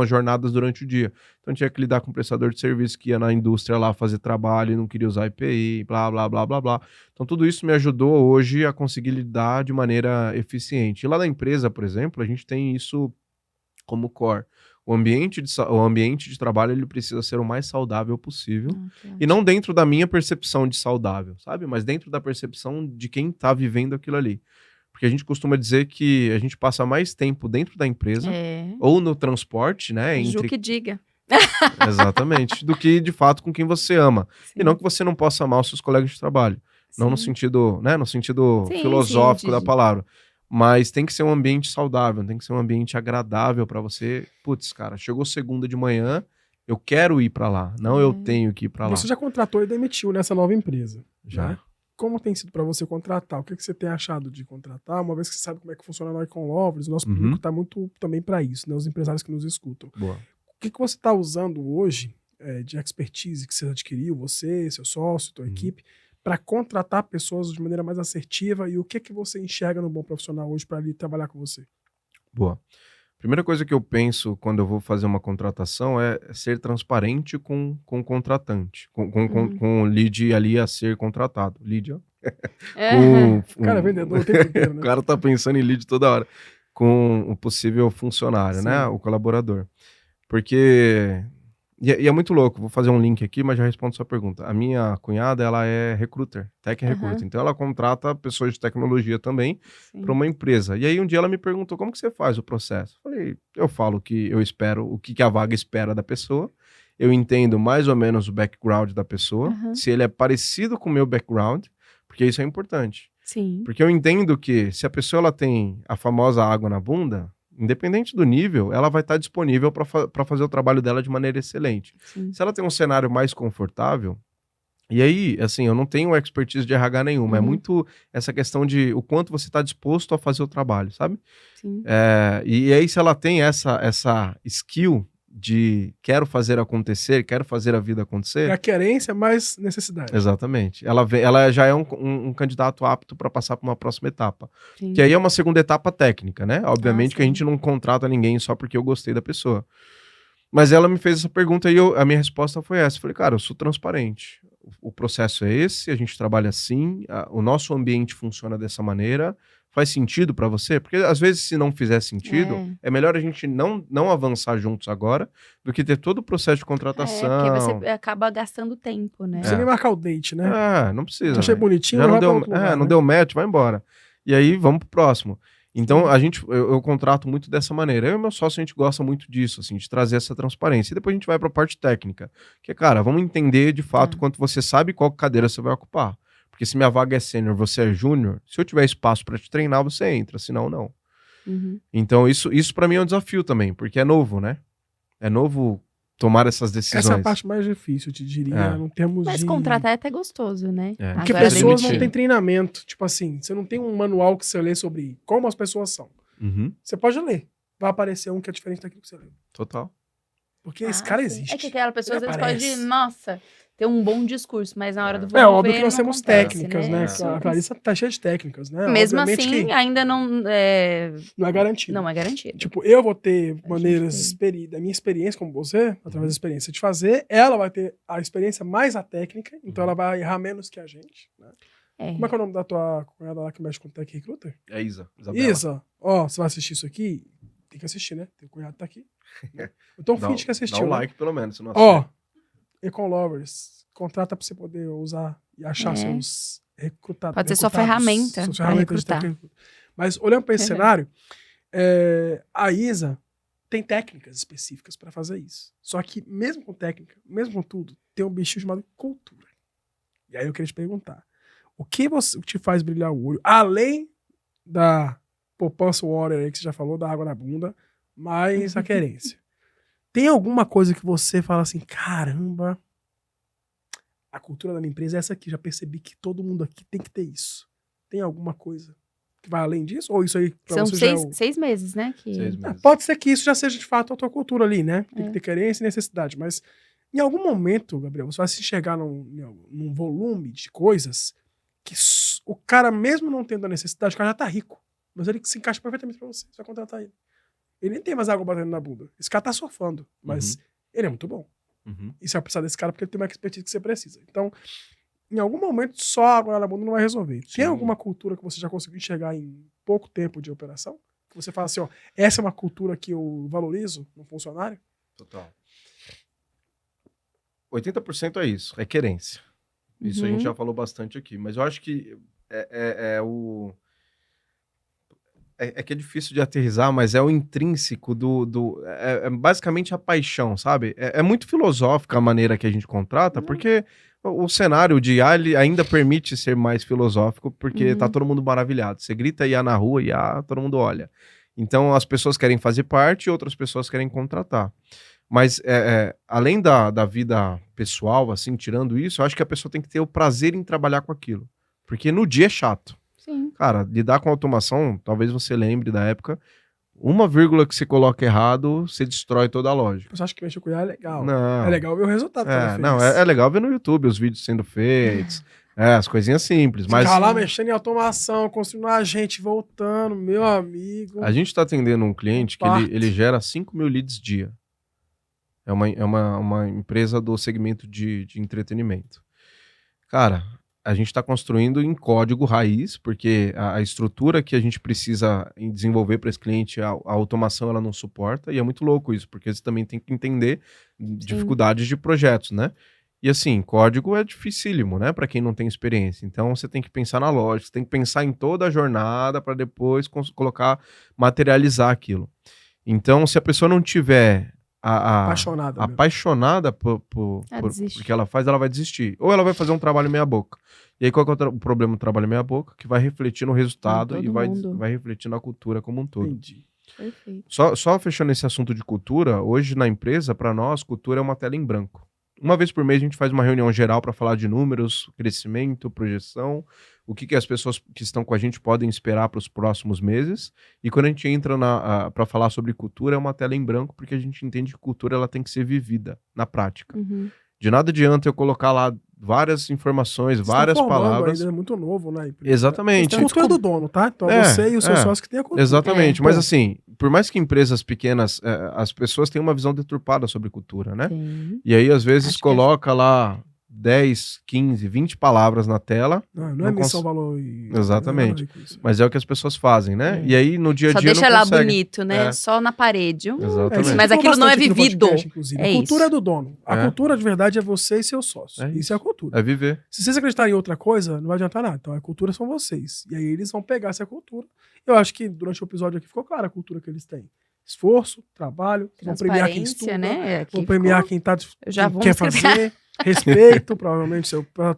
jornadas durante o dia. Então tinha que lidar com prestador de serviço que ia na indústria lá fazer trabalho e não queria usar IPI, blá, blá, blá, blá, blá. Então tudo isso me ajudou hoje a conseguir lidar de maneira eficiente. E lá na empresa, por exemplo, a gente tem isso como core. O ambiente de trabalho ele precisa ser o mais saudável possível. E não dentro da minha percepção de saudável, sabe? Mas dentro da percepção de quem está vivendo aquilo ali. Porque a gente costuma dizer que a gente passa mais tempo dentro da empresa ou no transporte, né? Ju que diga. Exatamente. Do que, de fato, com quem você ama. Sim. E não que você não possa amar os seus colegas de trabalho. Sim. Não no sentido, né? No sentido filosófico da palavra. Mas tem que ser um ambiente saudável, tem que ser um ambiente agradável para você. Putz, cara, chegou segunda de manhã, eu quero ir para lá, não eu tenho que ir para lá. Você já contratou e demitiu nessa nova empresa. Já. Né? Como tem sido para você contratar? O que você tem achado de contratar? Uma vez que você sabe como é que funciona a Icon Lovers, o nosso público está muito também para isso, né? Os empresários que nos escutam. Boa. O que você está usando hoje de expertise que você adquiriu, você, seu sócio, tua equipe, para contratar pessoas de maneira mais assertiva, e o que você enxerga no bom profissional hoje para ali trabalhar com você? Boa. Primeira coisa que eu penso quando eu vou fazer uma contratação é ser transparente com o contratante, com o lead ali a ser contratado. Lead, ó. Cara, vendedor o tempo inteiro, né? O cara tá pensando em lead toda hora. Com o possível funcionário, né? O colaborador. Porque... E é muito louco, vou fazer um link aqui, mas já respondo sua pergunta. A minha cunhada, ela é recruiter, tech recruiter. Então ela contrata pessoas de tecnologia também para uma empresa. E aí um dia ela me perguntou, como que você faz o processo? Eu falo que eu espero, o que a vaga espera da pessoa. Eu entendo mais ou menos o background da pessoa, se ele é parecido com o meu background, porque isso é importante. Sim. Porque eu entendo que se a pessoa ela tem a famosa água na bunda, independente do nível, ela vai estar disponível para fazer o trabalho dela de maneira excelente. Sim. Se ela tem um cenário mais confortável, e aí, assim, eu não tenho expertise de RH nenhuma, é muito essa questão de o quanto você está disposto a fazer o trabalho, sabe? Sim. E aí, se ela tem essa skill de quero fazer acontecer, quero fazer a vida acontecer... É a querência mais necessidade. Exatamente. Ela já é um candidato apto para passar para uma próxima etapa. Sim. Que aí é uma segunda etapa técnica, né? Obviamente que a sim. gente não contrata ninguém só porque eu gostei da pessoa. Mas ela me fez essa pergunta e a minha resposta foi essa. Eu falei, cara, eu sou transparente. O processo é esse, a gente trabalha assim, o nosso ambiente funciona dessa maneira. Faz sentido para você? Porque às vezes, se não fizer sentido, é melhor a gente não avançar juntos agora do que ter todo o processo de contratação. Porque você acaba gastando tempo, né? Não precisa nem marcar o date, né? Não precisa. Achei bonitinho, já não vai deu, pra outro lugar, não né? deu match, vai embora. E aí, vamos pro próximo. Então, eu contrato muito dessa maneira. Eu e meu sócio, a gente gosta muito disso, assim, de trazer essa transparência. E depois a gente vai pra parte técnica. Que, cara, vamos entender de fato quanto você sabe qual cadeira você vai ocupar. Porque se minha vaga é sênior, você é júnior, se eu tiver espaço para te treinar, você entra, senão não. Então isso para mim é um desafio também, porque é novo, né? É novo tomar essas decisões. Essa é a parte mais difícil, eu te diria, não temos Mas contratar é até gostoso, né? Porque pessoas não têm treinamento. Tipo assim, você não tem um manual que você lê sobre como as pessoas são. Você pode ler. Vai aparecer um que é diferente daquilo que você lê. Total. Porque esse cara existe. É que aquela pessoa às vezes aparece. pode, nossa, ter um bom discurso, mas na hora do É vamos óbvio ver, que nós não temos acontece, técnicas, né? A Clarissa tá cheia de técnicas, né? Mesmo Obviamente assim, que ainda não não é garantido. não é garantido. Tipo, eu vou ter maneiras da minha experiência como você, através da experiência de fazer, ela vai ter a experiência mais a técnica, então ela vai errar menos que a gente, né? Como é que é o nome da tua cunhada lá que mexe com Tech Recruiter? É Isa. Isabela. Isa, ó, você vai assistir isso aqui? Tem que assistir, né? Teu cunhado tá aqui. Então finge que assistiu. Dá um né? like pelo menos. Ó, Econ Lovers, contrata pra você poder usar e achar seus recrutados. Pode ser sua ferramenta pra recrutar. Mas olhando para esse cenário, a Isa tem técnicas específicas para fazer isso. Só que mesmo com técnica, mesmo com tudo, tem um bichinho chamado cultura. E aí eu queria te perguntar, o que te faz brilhar o olho, além da poupança water aí que você já falou, da água na bunda, mais a querência? Tem alguma coisa que você fala assim, caramba, a cultura da minha empresa é essa aqui, já percebi que todo mundo aqui tem que ter isso. Tem alguma coisa que vai além disso? Ou isso aí pra São você já é 6 meses, né? Que... 6 meses. Pode ser que isso já seja de fato a tua cultura ali, né? Tem que ter querência e necessidade, mas em algum momento, Gabriel, você vai se enxergar num volume de coisas que o cara, mesmo não tendo a necessidade, o cara já tá rico, mas ele se encaixa perfeitamente pra você vai contratar ele. Ele nem tem mais água batendo na bunda. Esse cara tá surfando, mas ele é muito bom. E você vai precisar desse cara porque ele tem uma expertise que você precisa. Então, em algum momento, só a água na bunda não vai resolver. Tem alguma cultura que você já conseguiu enxergar em pouco tempo de operação? Que você fala assim, ó, essa é uma cultura que eu valorizo no funcionário? Total. 80% é isso, é querência. Isso a gente já falou bastante aqui, mas eu acho que é que é difícil de aterrissar, mas é o intrínseco é basicamente a paixão, sabe? É muito filosófica a maneira que a gente contrata, porque o cenário de IA ele ainda permite ser mais filosófico, porque tá todo mundo maravilhado. Você grita IA na rua, IA, todo mundo olha. Então as pessoas querem fazer parte e outras pessoas querem contratar. Mas além da vida pessoal, assim, tirando isso, eu acho que a pessoa tem que ter o prazer em trabalhar com aquilo. Porque no dia é chato. Sim. Cara, lidar com automação, talvez você lembre da época, uma vírgula que você coloca errado, você destrói toda a lógica. Você acha que mexer com IA é legal? Não. É legal ver o resultado que ela fez. Não, é legal ver no YouTube os vídeos sendo feitos, as coisinhas simples. Mas ficar lá mexendo em automação, construindo um agente, voltando, meu amigo. A gente está atendendo um cliente que ele gera 5 mil leads dia. É uma empresa do segmento de entretenimento. Cara, a gente está construindo em código raiz, porque a estrutura que a gente precisa desenvolver para esse cliente, a automação ela não suporta, e é muito louco isso, porque você também tem que entender dificuldades de projetos, né? E assim, código é dificílimo, né? Para quem não tem experiência. Então você tem que pensar na lógica, você tem que pensar em toda a jornada para depois materializar aquilo. Então, se a pessoa não tiver apaixonada porque ela faz, ela vai desistir. Ou ela vai fazer um trabalho meia boca. E aí qual que é o problema do trabalho meia boca? Que vai refletir no resultado e vai refletir na cultura como um todo. Entendi. Perfeito. Só fechando esse assunto de cultura, hoje na empresa, para nós, cultura é uma tela em branco. Uma vez por mês a gente faz uma reunião geral para falar de números, crescimento, projeção, o que as pessoas que estão com a gente podem esperar para os próximos meses. E quando a gente entra para falar sobre cultura, é uma tela em branco, porque a gente entende que cultura ela tem que ser vivida na prática. De nada adianta eu colocar lá várias informações, várias palavras. Ainda é muito novo, né? Exatamente. A cultura é do dono, tá? Então você e o seu sócio que tem a cultura. Exatamente. Mas assim, por mais que empresas pequenas, as pessoas têm uma visão deturpada sobre cultura, né? Sim. E aí, às vezes, coloca lá 10, 15, 20 palavras na tela. Não é missão, valor e... Exatamente. Mas é o que as pessoas fazem, né? E aí, no dia a dia, só deixa não lá consegue. bonito, né? Só na parede. Exatamente. Mas aquilo não é vivido. Podcast, a cultura é do dono. A cultura, de verdade, é você e seu sócio. Isso é a cultura. É viver. Se vocês acreditarem em outra coisa, não vai adiantar nada. Então, a cultura são vocês. E aí, eles vão pegar essa cultura. Eu acho que, durante o episódio aqui, ficou clara a cultura que eles têm. Esforço, trabalho, vão premiar quem estuda, né? Vão premiar quem quer escrever. fazer, respeito, provavelmente.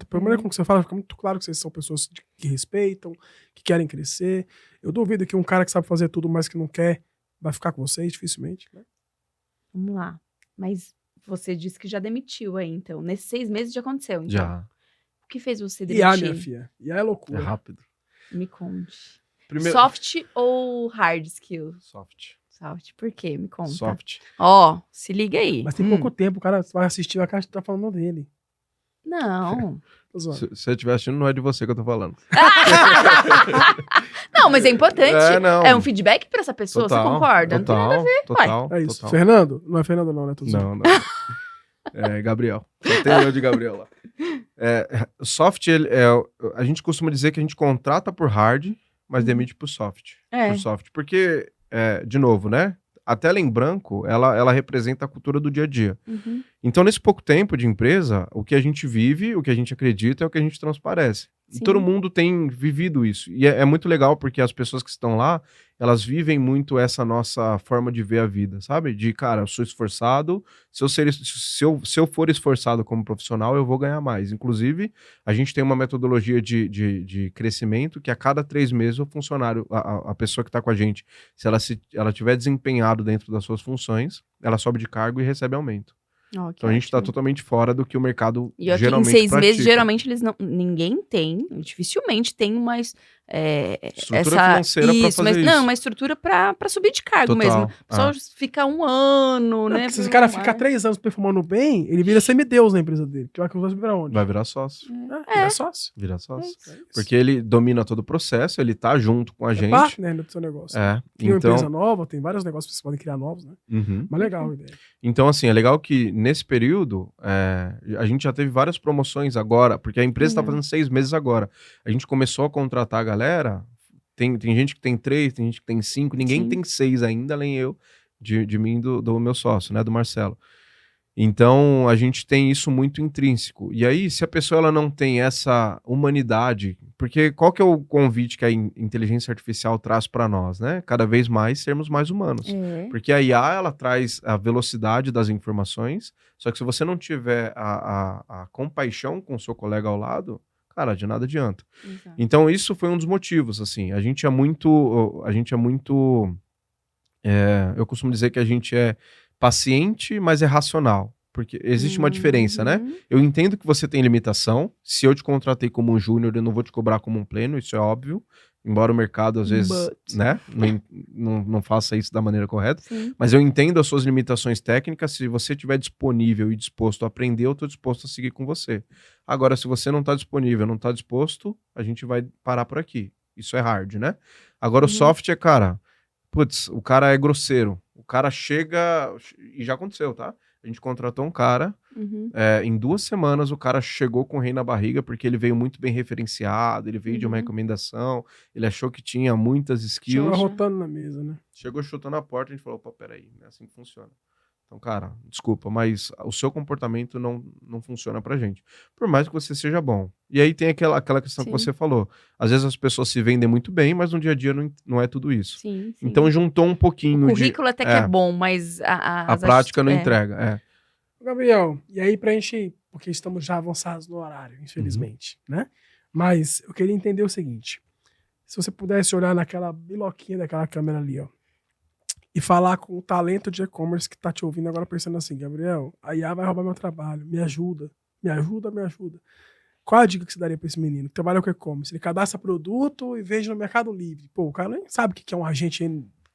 Primeiro, como você fala, fica muito claro que vocês são pessoas que respeitam, que querem crescer. Eu duvido que um cara que sabe fazer tudo, mas que não quer, vai ficar com vocês, dificilmente. Né? Vamos lá. Mas você disse que já demitiu aí, então. Nesses 6 meses já aconteceu, então. Já. O que fez você demitir? IA, minha filha. IA é loucura. É rápido. Me conte. Primeiro... Soft ou hard skill? Soft. Por quê? Me conta. Soft. Ó, se liga aí. Mas tem pouco tempo, o cara vai assistir, a cara tá falando dele. Não. Se você estiver assistindo, não é de você que eu tô falando. Não, mas é importante. Não. É um feedback pra essa pessoa, Total, você concorda? Total, não tem nada a ver. total. É isso. Total. Fernando? Não é Fernando não, né? Não. É Gabriel. Só tem o de Gabriel lá. Soft, a gente costuma dizer que a gente contrata por hard, mas demite por soft. Por soft. Porque, de novo, né? A tela em branco, ela representa a cultura do dia a dia. Então, nesse pouco tempo de empresa, o que a gente vive, o que a gente acredita é o que a gente transparece. Sim. E todo mundo tem vivido isso. E é muito legal porque as pessoas que estão lá, elas vivem muito essa nossa forma de ver a vida, sabe? De, cara, eu sou esforçado, se eu for esforçado como profissional, eu vou ganhar mais. Inclusive, a gente tem uma metodologia de crescimento que a cada 3 meses o funcionário, a pessoa que está com a gente, se ela tiver desempenhado dentro das suas funções, ela sobe de cargo e recebe aumento. Então a gente está totalmente fora do que o mercado e aqui, geralmente em 6 pratica. meses, geralmente ninguém tem, dificilmente tem uma Estrutura financeira para fazer isso. Não, uma estrutura para subir de cargo mesmo. O pessoal fica um ano, né? Se esse cara ficar 3 anos performando bem, ele vira semideus na empresa dele. Que vai virar onde? Vai virar sócio. Virar sócio. Virar sócio. Porque ele domina todo o processo, ele tá junto com a gente. Parte, né, do seu negócio. Tem uma empresa nova, tem vários negócios que vocês podem criar novos, né? Mas legal a ideia. Então, assim, é legal que nesse período a gente já teve várias promoções agora, porque a empresa tá fazendo 6 meses agora. A gente começou a contratar a galera, tem gente que tem 3, tem gente que tem 5, ninguém tem 6 ainda, além eu, de mim do meu sócio, né, do Marcelo. Então, a gente tem isso muito intrínseco. E aí, se a pessoa ela não tem essa humanidade, porque qual que é o convite que a inteligência artificial traz para nós, né? Cada vez mais sermos mais humanos. Porque a IA, ela traz a velocidade das informações, só que se você não tiver a compaixão com o seu colega ao lado, cara, de nada adianta. Exato. Então, isso foi um dos motivos, assim. A gente é muito... eu costumo dizer que a gente é paciente, mas é racional. Porque existe uma diferença, né? Eu entendo que você tem limitação. Se eu te contratei como um júnior, eu não vou te cobrar como um pleno, isso é óbvio. Embora o mercado, às vezes, né, não faça isso da maneira correta. Sim. Mas eu entendo as suas limitações técnicas. Se você estiver disponível e disposto a aprender, eu estou disposto a seguir com você. Agora, se você não está disponível, não está disposto, a gente vai parar por aqui. Isso é hard, né? Agora, o soft é, cara... Putz, o cara é grosseiro. O cara chega... E já aconteceu, tá? A gente contratou um cara, em 2 semanas o cara chegou com o rei na barriga, porque ele veio muito bem referenciado, ele veio de uma recomendação, ele achou que tinha muitas skills. Chegou rotando na mesa, né? Chegou chutando a porta, a gente falou, opa, peraí, não é assim que funciona. Então, cara, desculpa, mas o seu comportamento não funciona pra gente. Por mais que você seja bom. E aí tem aquela questão que você falou. Às vezes as pessoas se vendem muito bem, mas no dia a dia não é tudo isso. Sim. Então juntou um pouquinho o currículo até que é bom, mas a prática não entrega. Gabriel, e aí pra gente... Porque estamos já avançados no horário, infelizmente, né? Mas eu queria entender o seguinte. Se você pudesse olhar naquela biloquinha daquela câmera ali, ó, e falar com o talento de e-commerce que tá te ouvindo agora pensando assim, Gabriel, a IA vai roubar meu trabalho, me ajuda. Qual a dica que você daria pra esse menino que trabalha com e-commerce? Ele cadastra produto e vende no Mercado Livre. Pô, o cara nem sabe o que é um agente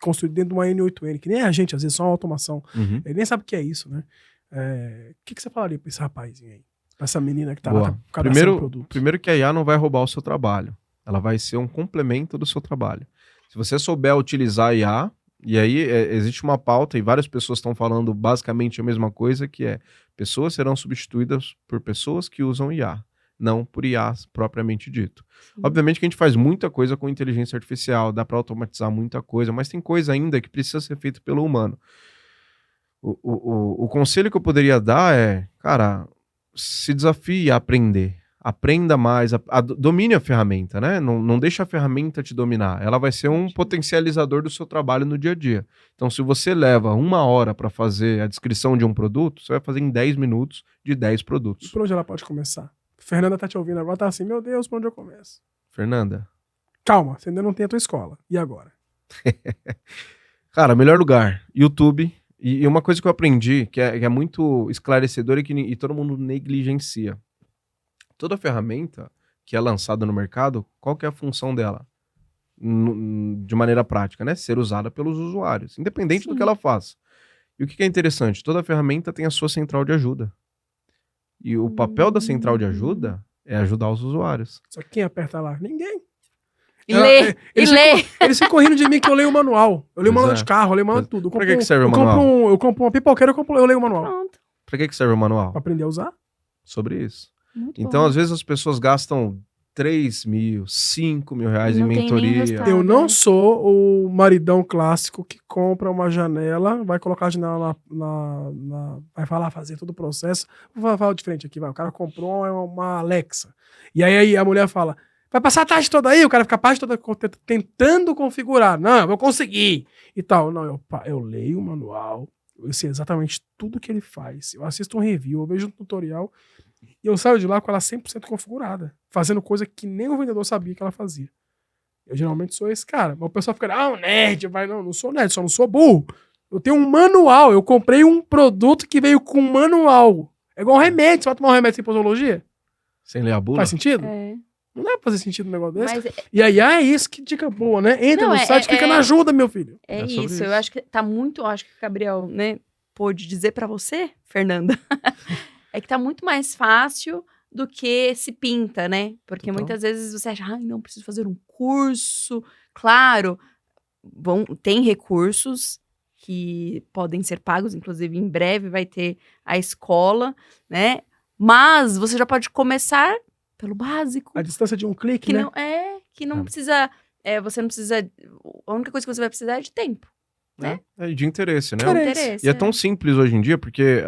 construído dentro de uma N8N, que nem é agente, às vezes só uma automação. Ele nem sabe o que é isso, né? O que você falaria pra esse rapazinho aí? Pra essa menina que tá lá cadastrando produto? Primeiro que a IA não vai roubar o seu trabalho. Ela vai ser um complemento do seu trabalho. Se você souber utilizar a IA, e aí existe uma pauta e várias pessoas estão falando basicamente a mesma coisa, que é pessoas serão substituídas por pessoas que usam IA, não por IA propriamente dito. Obviamente que a gente faz muita coisa com inteligência artificial, dá para automatizar muita coisa, mas tem coisa ainda que precisa ser feita pelo humano. O conselho que eu poderia dar é, cara, se desafie a aprender. Aprenda mais, domine a ferramenta, né? Não deixa a ferramenta te dominar. Ela vai ser um potencializador do seu trabalho no dia a dia. Então, se você leva 1 hora para fazer a descrição de um produto, você vai fazer em 10 minutos de 10 produtos. E por onde ela pode começar? Fernanda tá te ouvindo agora, tá assim, meu Deus, por onde eu começo? Fernanda. Calma, você ainda não tem a tua escola. E agora? Cara, melhor lugar, YouTube. E uma coisa que eu aprendi, que é muito esclarecedora e todo mundo negligencia. Toda ferramenta que é lançada no mercado, qual que é a função dela? De maneira prática, né? Ser usada pelos usuários, independente do que ela faça. E o que é interessante? Toda ferramenta tem a sua central de ajuda. E o papel da central de ajuda é ajudar os usuários. Só que quem aperta lá? Ninguém. Eles ficam rindo de mim que eu leio o manual. Eu leio o manual de carro, eu leio o manual de tudo. Pra que serve o manual? Eu compro uma pipoqueira, eu leio o manual. Pronto. Pra que serve o manual? Pra aprender a usar. Sobre isso. Muito então, bom. às vezes, as pessoas gastam 3 mil, 5 mil reais em mentoria. Eu não sou o maridão clássico que compra uma janela, vai colocar a janela vai falar, fazer todo o processo. Vou falar de frente aqui, vai. O cara comprou uma Alexa. E aí a mulher fala, vai passar a tarde toda aí? O cara fica a tarde toda tentando configurar. Não, eu vou conseguir. E tal. Não, eu leio o manual, eu sei exatamente tudo que ele faz. Eu assisto um review, eu vejo um tutorial. E eu saio de lá com ela 100% configurada, fazendo coisa que nem o vendedor sabia que ela fazia. Eu geralmente sou esse cara. Mas o pessoal fica, um nerd. Não sou nerd, só não sou burro. Eu tenho um manual. Eu comprei um produto que veio com manual. É igual um remédio. Você vai tomar um remédio sem posologia? Sem ler a bula? Faz sentido? É. Não dá pra fazer sentido um negócio desse. Mas E aí, é isso, que dica boa, né? Entra Não, no site, clica na ajuda, meu filho. é É sobre isso. isso. Eu acho que tá muito... Eu acho que o Gabriel, né, pôde dizer pra você, Fernanda, é que tá muito mais fácil do que se pinta, né? Porque Total. muitas vezes você acha, ai, não, preciso fazer um curso. Claro, tem recursos que podem ser pagos, inclusive em breve vai ter a escola, né? Mas você já pode começar pelo básico. A distância de um clique, Que né? não É. precisa. Você não precisa. A única coisa que você vai precisar é de tempo. Né? É de interesse, né? Interesse. E é tão simples hoje em dia, porque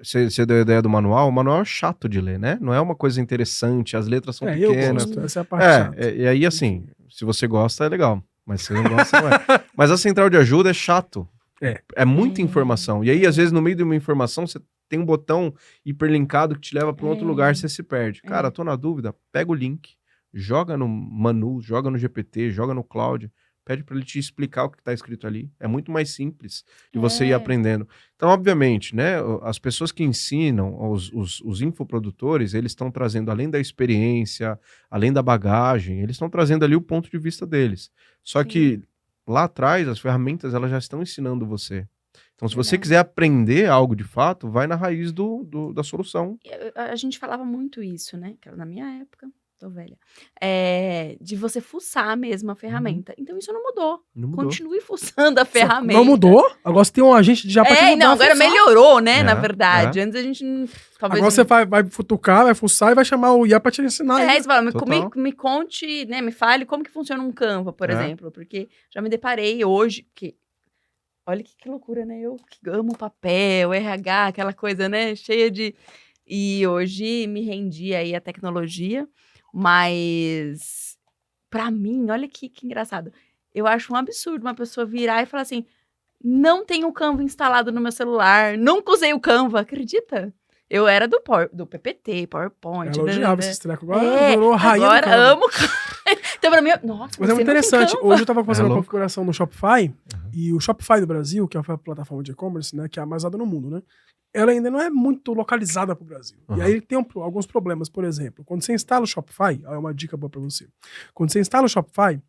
você deu a ideia do manual, o manual é chato de ler, né? Não é uma coisa interessante, as letras são Eu pequenas. gosto, essa é a parte chata. E aí, assim, se você gosta, é legal. Mas se você não gosta, não é. Mas a central de ajuda é chato. É muita informação. E aí, às vezes, no meio de uma informação, você tem um botão hiperlinkado que te leva para um outro lugar, você se perde. Cara, tô na dúvida, pega o link, joga no Manu, joga no GPT, joga no Cloud, pede para ele te explicar o que está escrito ali. É muito mais simples de você ir aprendendo. Então, obviamente, né, as pessoas que ensinam, os infoprodutores, eles estão trazendo, além da experiência, além da bagagem, eles estão trazendo ali o ponto de vista deles. Só que lá atrás, as ferramentas, elas já estão ensinando você. Então, se você quiser aprender algo de fato, vai na raiz da solução. A gente falava muito isso, né? Que era na minha época, tô velha. De você fuçar mesmo a ferramenta. Então, isso não mudou. Não mudou. Continue fuçando a ferramenta. Não mudou? Agora você tem um agente já pra te ajudar a agora fuçar. melhorou, né? Na verdade. Antes a gente talvez... Agora você vai futucar, vai fuçar e vai chamar o IA pra te ensinar. Você fala, Total. me conte, né? Me fale como que funciona um Canva, por exemplo. Porque já me deparei hoje, que olha que loucura, né? Eu que amo papel, RH, aquela coisa, né? Cheia de... E hoje me rendi aí à tecnologia, mas pra mim, olha que engraçado. Eu acho um absurdo uma pessoa virar e falar assim, não tenho o Canva instalado no meu celular, nunca usei o Canva, acredita? Eu era do PPT, PowerPoint. Ela odiava esses trecos. Agora virou rainha agora do Canva. amo Então, pra mim, nossa, Mas é muito você não tem interessante. Canva? Hoje eu tava fazendo É a louco. configuração no Shopify, e o Shopify do Brasil, que é a plataforma de e-commerce, né, que é a mais usada no mundo, né? Ela ainda não é muito localizada pro Brasil. E aí ele tem alguns problemas. Por exemplo, quando você instala o Shopify, é uma dica boa pra você. Quando você instala o Shopify,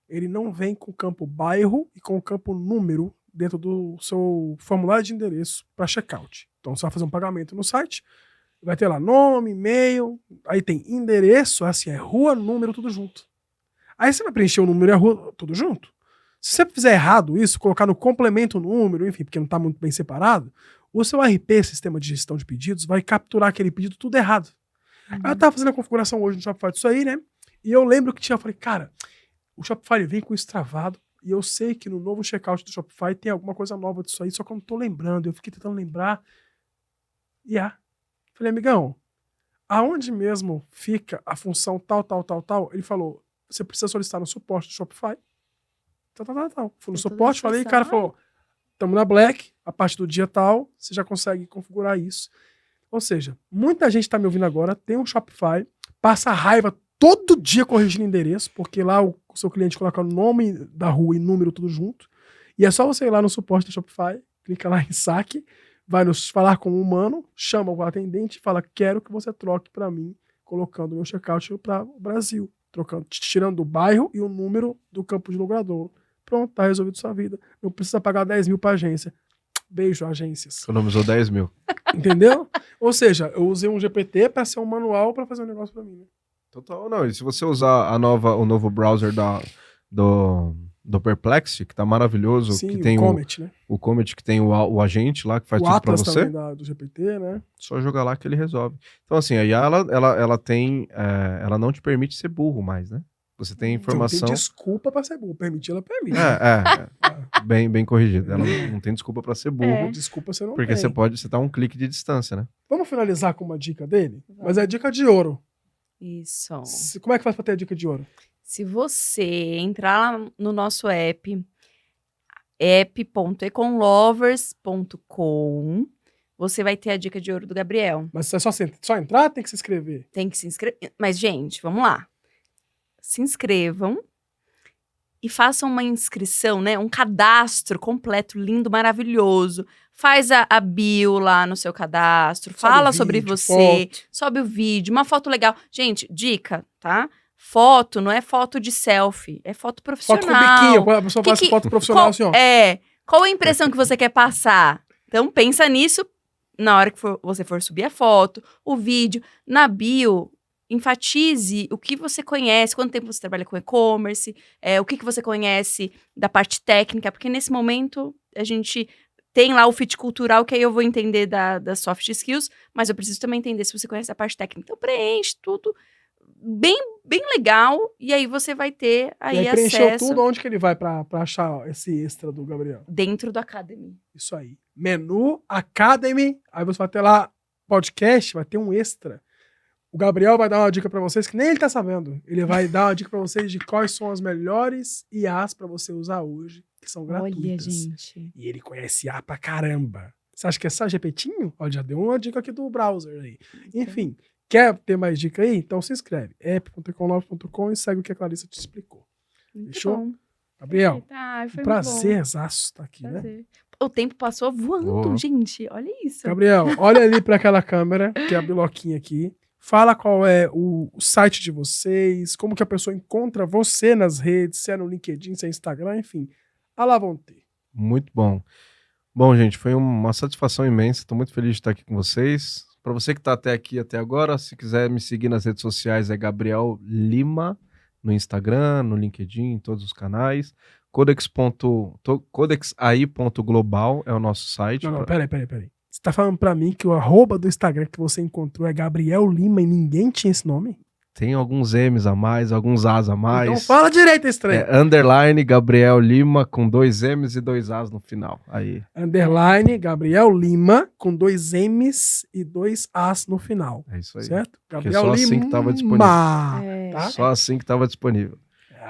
ele não vem com o campo bairro e com o campo número dentro do seu formulário de endereço para checkout. Então você vai fazer um pagamento no site, vai ter lá nome, e-mail, aí tem endereço, assim, é rua, número, tudo junto. Aí você vai preencher o número e a rua, tudo junto. Se você fizer errado isso, colocar no complemento o número, enfim, porque não está muito bem separado, o seu RP, Sistema de Gestão de Pedidos, vai capturar aquele pedido tudo errado. Aí eu tava fazendo a configuração hoje no Shopify disso aí, né? E eu lembro que eu falei, cara, o Shopify vem com isso travado, e eu sei que no novo checkout do Shopify tem alguma coisa nova disso aí, só que eu não tô lembrando. Eu fiquei tentando lembrar. Falei, amigão, aonde mesmo fica a função tal? Ele falou, você precisa solicitar no suporte do Shopify. Tal. Fui no suporte, falei, o cara falou, estamos na Black, a partir do dia tal, você já consegue configurar isso. Ou seja, muita gente está me ouvindo agora, tem um Shopify, passa raiva todo dia corrigindo endereço, porque lá o seu cliente coloca o nome da rua e número tudo junto, e é só você ir lá no suporte do Shopify, clica lá em saque, vai nos falar com o humano, chama o atendente e fala, quero que você troque para mim, colocando o meu checkout para o Brasil, tirando o bairro e o número do campo de logrador. Pronto, tá resolvido sua vida. Não precisa pagar 10 mil pra agência. Beijo, agências. Economizou 10 mil. Entendeu? Ou seja, eu usei um GPT para ser um manual para fazer um negócio para mim. Né? Total, não. E se você usar o novo browser do Perplexity, que tá maravilhoso, Sim, que tem o Comet, né? O Comet, que tem o agente lá, que faz o tudo pra Atlas você, também do GPT, né? só jogar lá que ele resolve. Então, assim, a IA, ela tem... ela não te permite ser burro mais, né? Você tem informação... Então, tem desculpa pra ser burro. Permitir, ela permite. Bem corrigido. Ela não tem desculpa pra ser burro. Desculpa você não Porque tem. você tá a um clique de distância, né? Vamos finalizar com uma dica dele? Mas é a dica de ouro. Isso. Como é que faz pra ter a dica de ouro? Se você entrar lá no nosso app.econlovers.com, você vai ter a dica de ouro do Gabriel. Mas é só entrar, tem que se inscrever. Tem que se inscrever. Mas, gente, vamos lá. Se inscrevam e faça uma inscrição, né? Um cadastro completo, lindo, maravilhoso. Faz a bio lá no seu cadastro, fala sobre vídeo, você, foto. sobe o vídeo, uma foto legal. Gente, dica, tá? Foto não é foto de selfie, é foto profissional. Foto com biquinho, a pessoa faz foto profissional assim, ó. Qual a impressão que você quer passar? Então, pensa nisso na hora que você for subir a foto, o vídeo. Na bio, enfatize o que você conhece, quanto tempo você trabalha com e-commerce, o que você conhece da parte técnica, porque nesse momento a gente tem lá o fit cultural, que aí eu vou entender das soft skills, mas eu preciso também entender se você conhece a parte técnica. Então, preenche tudo bem legal, e aí você vai ter aí E aí preencheu acesso tudo, onde que ele vai pra achar esse extra do Gabriel? dentro do Academy. Isso aí. Menu, Academy, aí você vai ter lá podcast, vai ter um extra. O Gabriel vai dar uma dica pra vocês que nem ele tá sabendo. Ele vai dar uma dica pra vocês de quais são as melhores IAs pra você usar hoje, que são gratuitas. Olha, gente. E ele conhece IA pra caramba. Você acha que é só GPTinho? Ó, já deu uma dica aqui do browser aí. Enfim, quer ter mais dica aí? Então se inscreve. app.econove.com e segue o que a Clarissa te explicou. Muito Fechou? bom. Gabriel, Foi um muito prazerzaço estar aqui, bom. né? Prazer. O tempo passou voando, Boa. gente. Olha isso. Gabriel, olha ali para aquela câmera, que é a biloquinha aqui. Fala qual é o site de vocês, como que a pessoa encontra você nas redes, se é no LinkedIn, se é Instagram, enfim. A lá vão ter. Muito bom. Bom, gente, foi uma satisfação imensa. Estou muito feliz de estar aqui com vocês. Para você que está até aqui, até agora, se quiser me seguir nas redes sociais, é Gabriel Lima, no Instagram, no LinkedIn, em todos os canais. Codexai.global é o nosso site. Não, peraí. Você tá falando pra mim que o arroba do Instagram que você encontrou é Gabriel Lima e ninguém tinha esse nome? Tem alguns M's a mais, alguns A's a mais. Então fala direito esse trem. Underline Gabriel Lima com 2 M's e 2 A's no final. Aí. Underline Gabriel Lima com 2 M's e 2 A's no final. É isso aí. Certo? Porque Gabriel só assim Lima. que tava disponível. Tá? Só assim que estava disponível.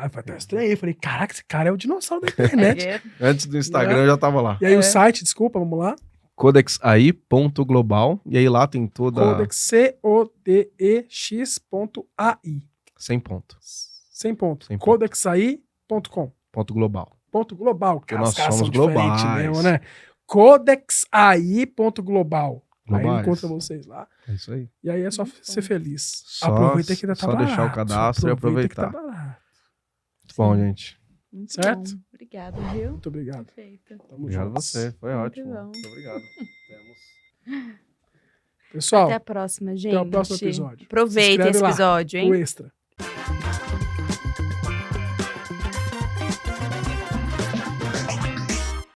Foi até estranho. Eu falei, caraca, esse cara é o dinossauro da internet. Antes do Instagram eu já tava lá. E aí o site, desculpa, vamos lá. Codexai.global. E aí lá tem toda... Codex, CODEX.ai. Sem ponto. Sem ponto. Sem ponto. Codexai.com. Ponto global. Ponto global. Porque Cara, nós os caras somos são diferentes globais. mesmo, né? Codexai.global. Aí ele Globais. encontra vocês lá. É isso aí. E aí é só Muito ser bom. feliz. Só- Aproveita que ainda tá só barato. deixar o cadastro e Aproveita que aproveitar. tá barato. Muito bom, gente. Muito Certo? bom. Obrigada, viu? Muito obrigado. Perfeito. Tamo Obrigado a juntos. você. Foi Muito ótimo. bom. Muito obrigado. Temos... Pessoal, Até a próxima, gente. até o próximo episódio. Se Aproveita inscreve esse lá. episódio, hein? o extra.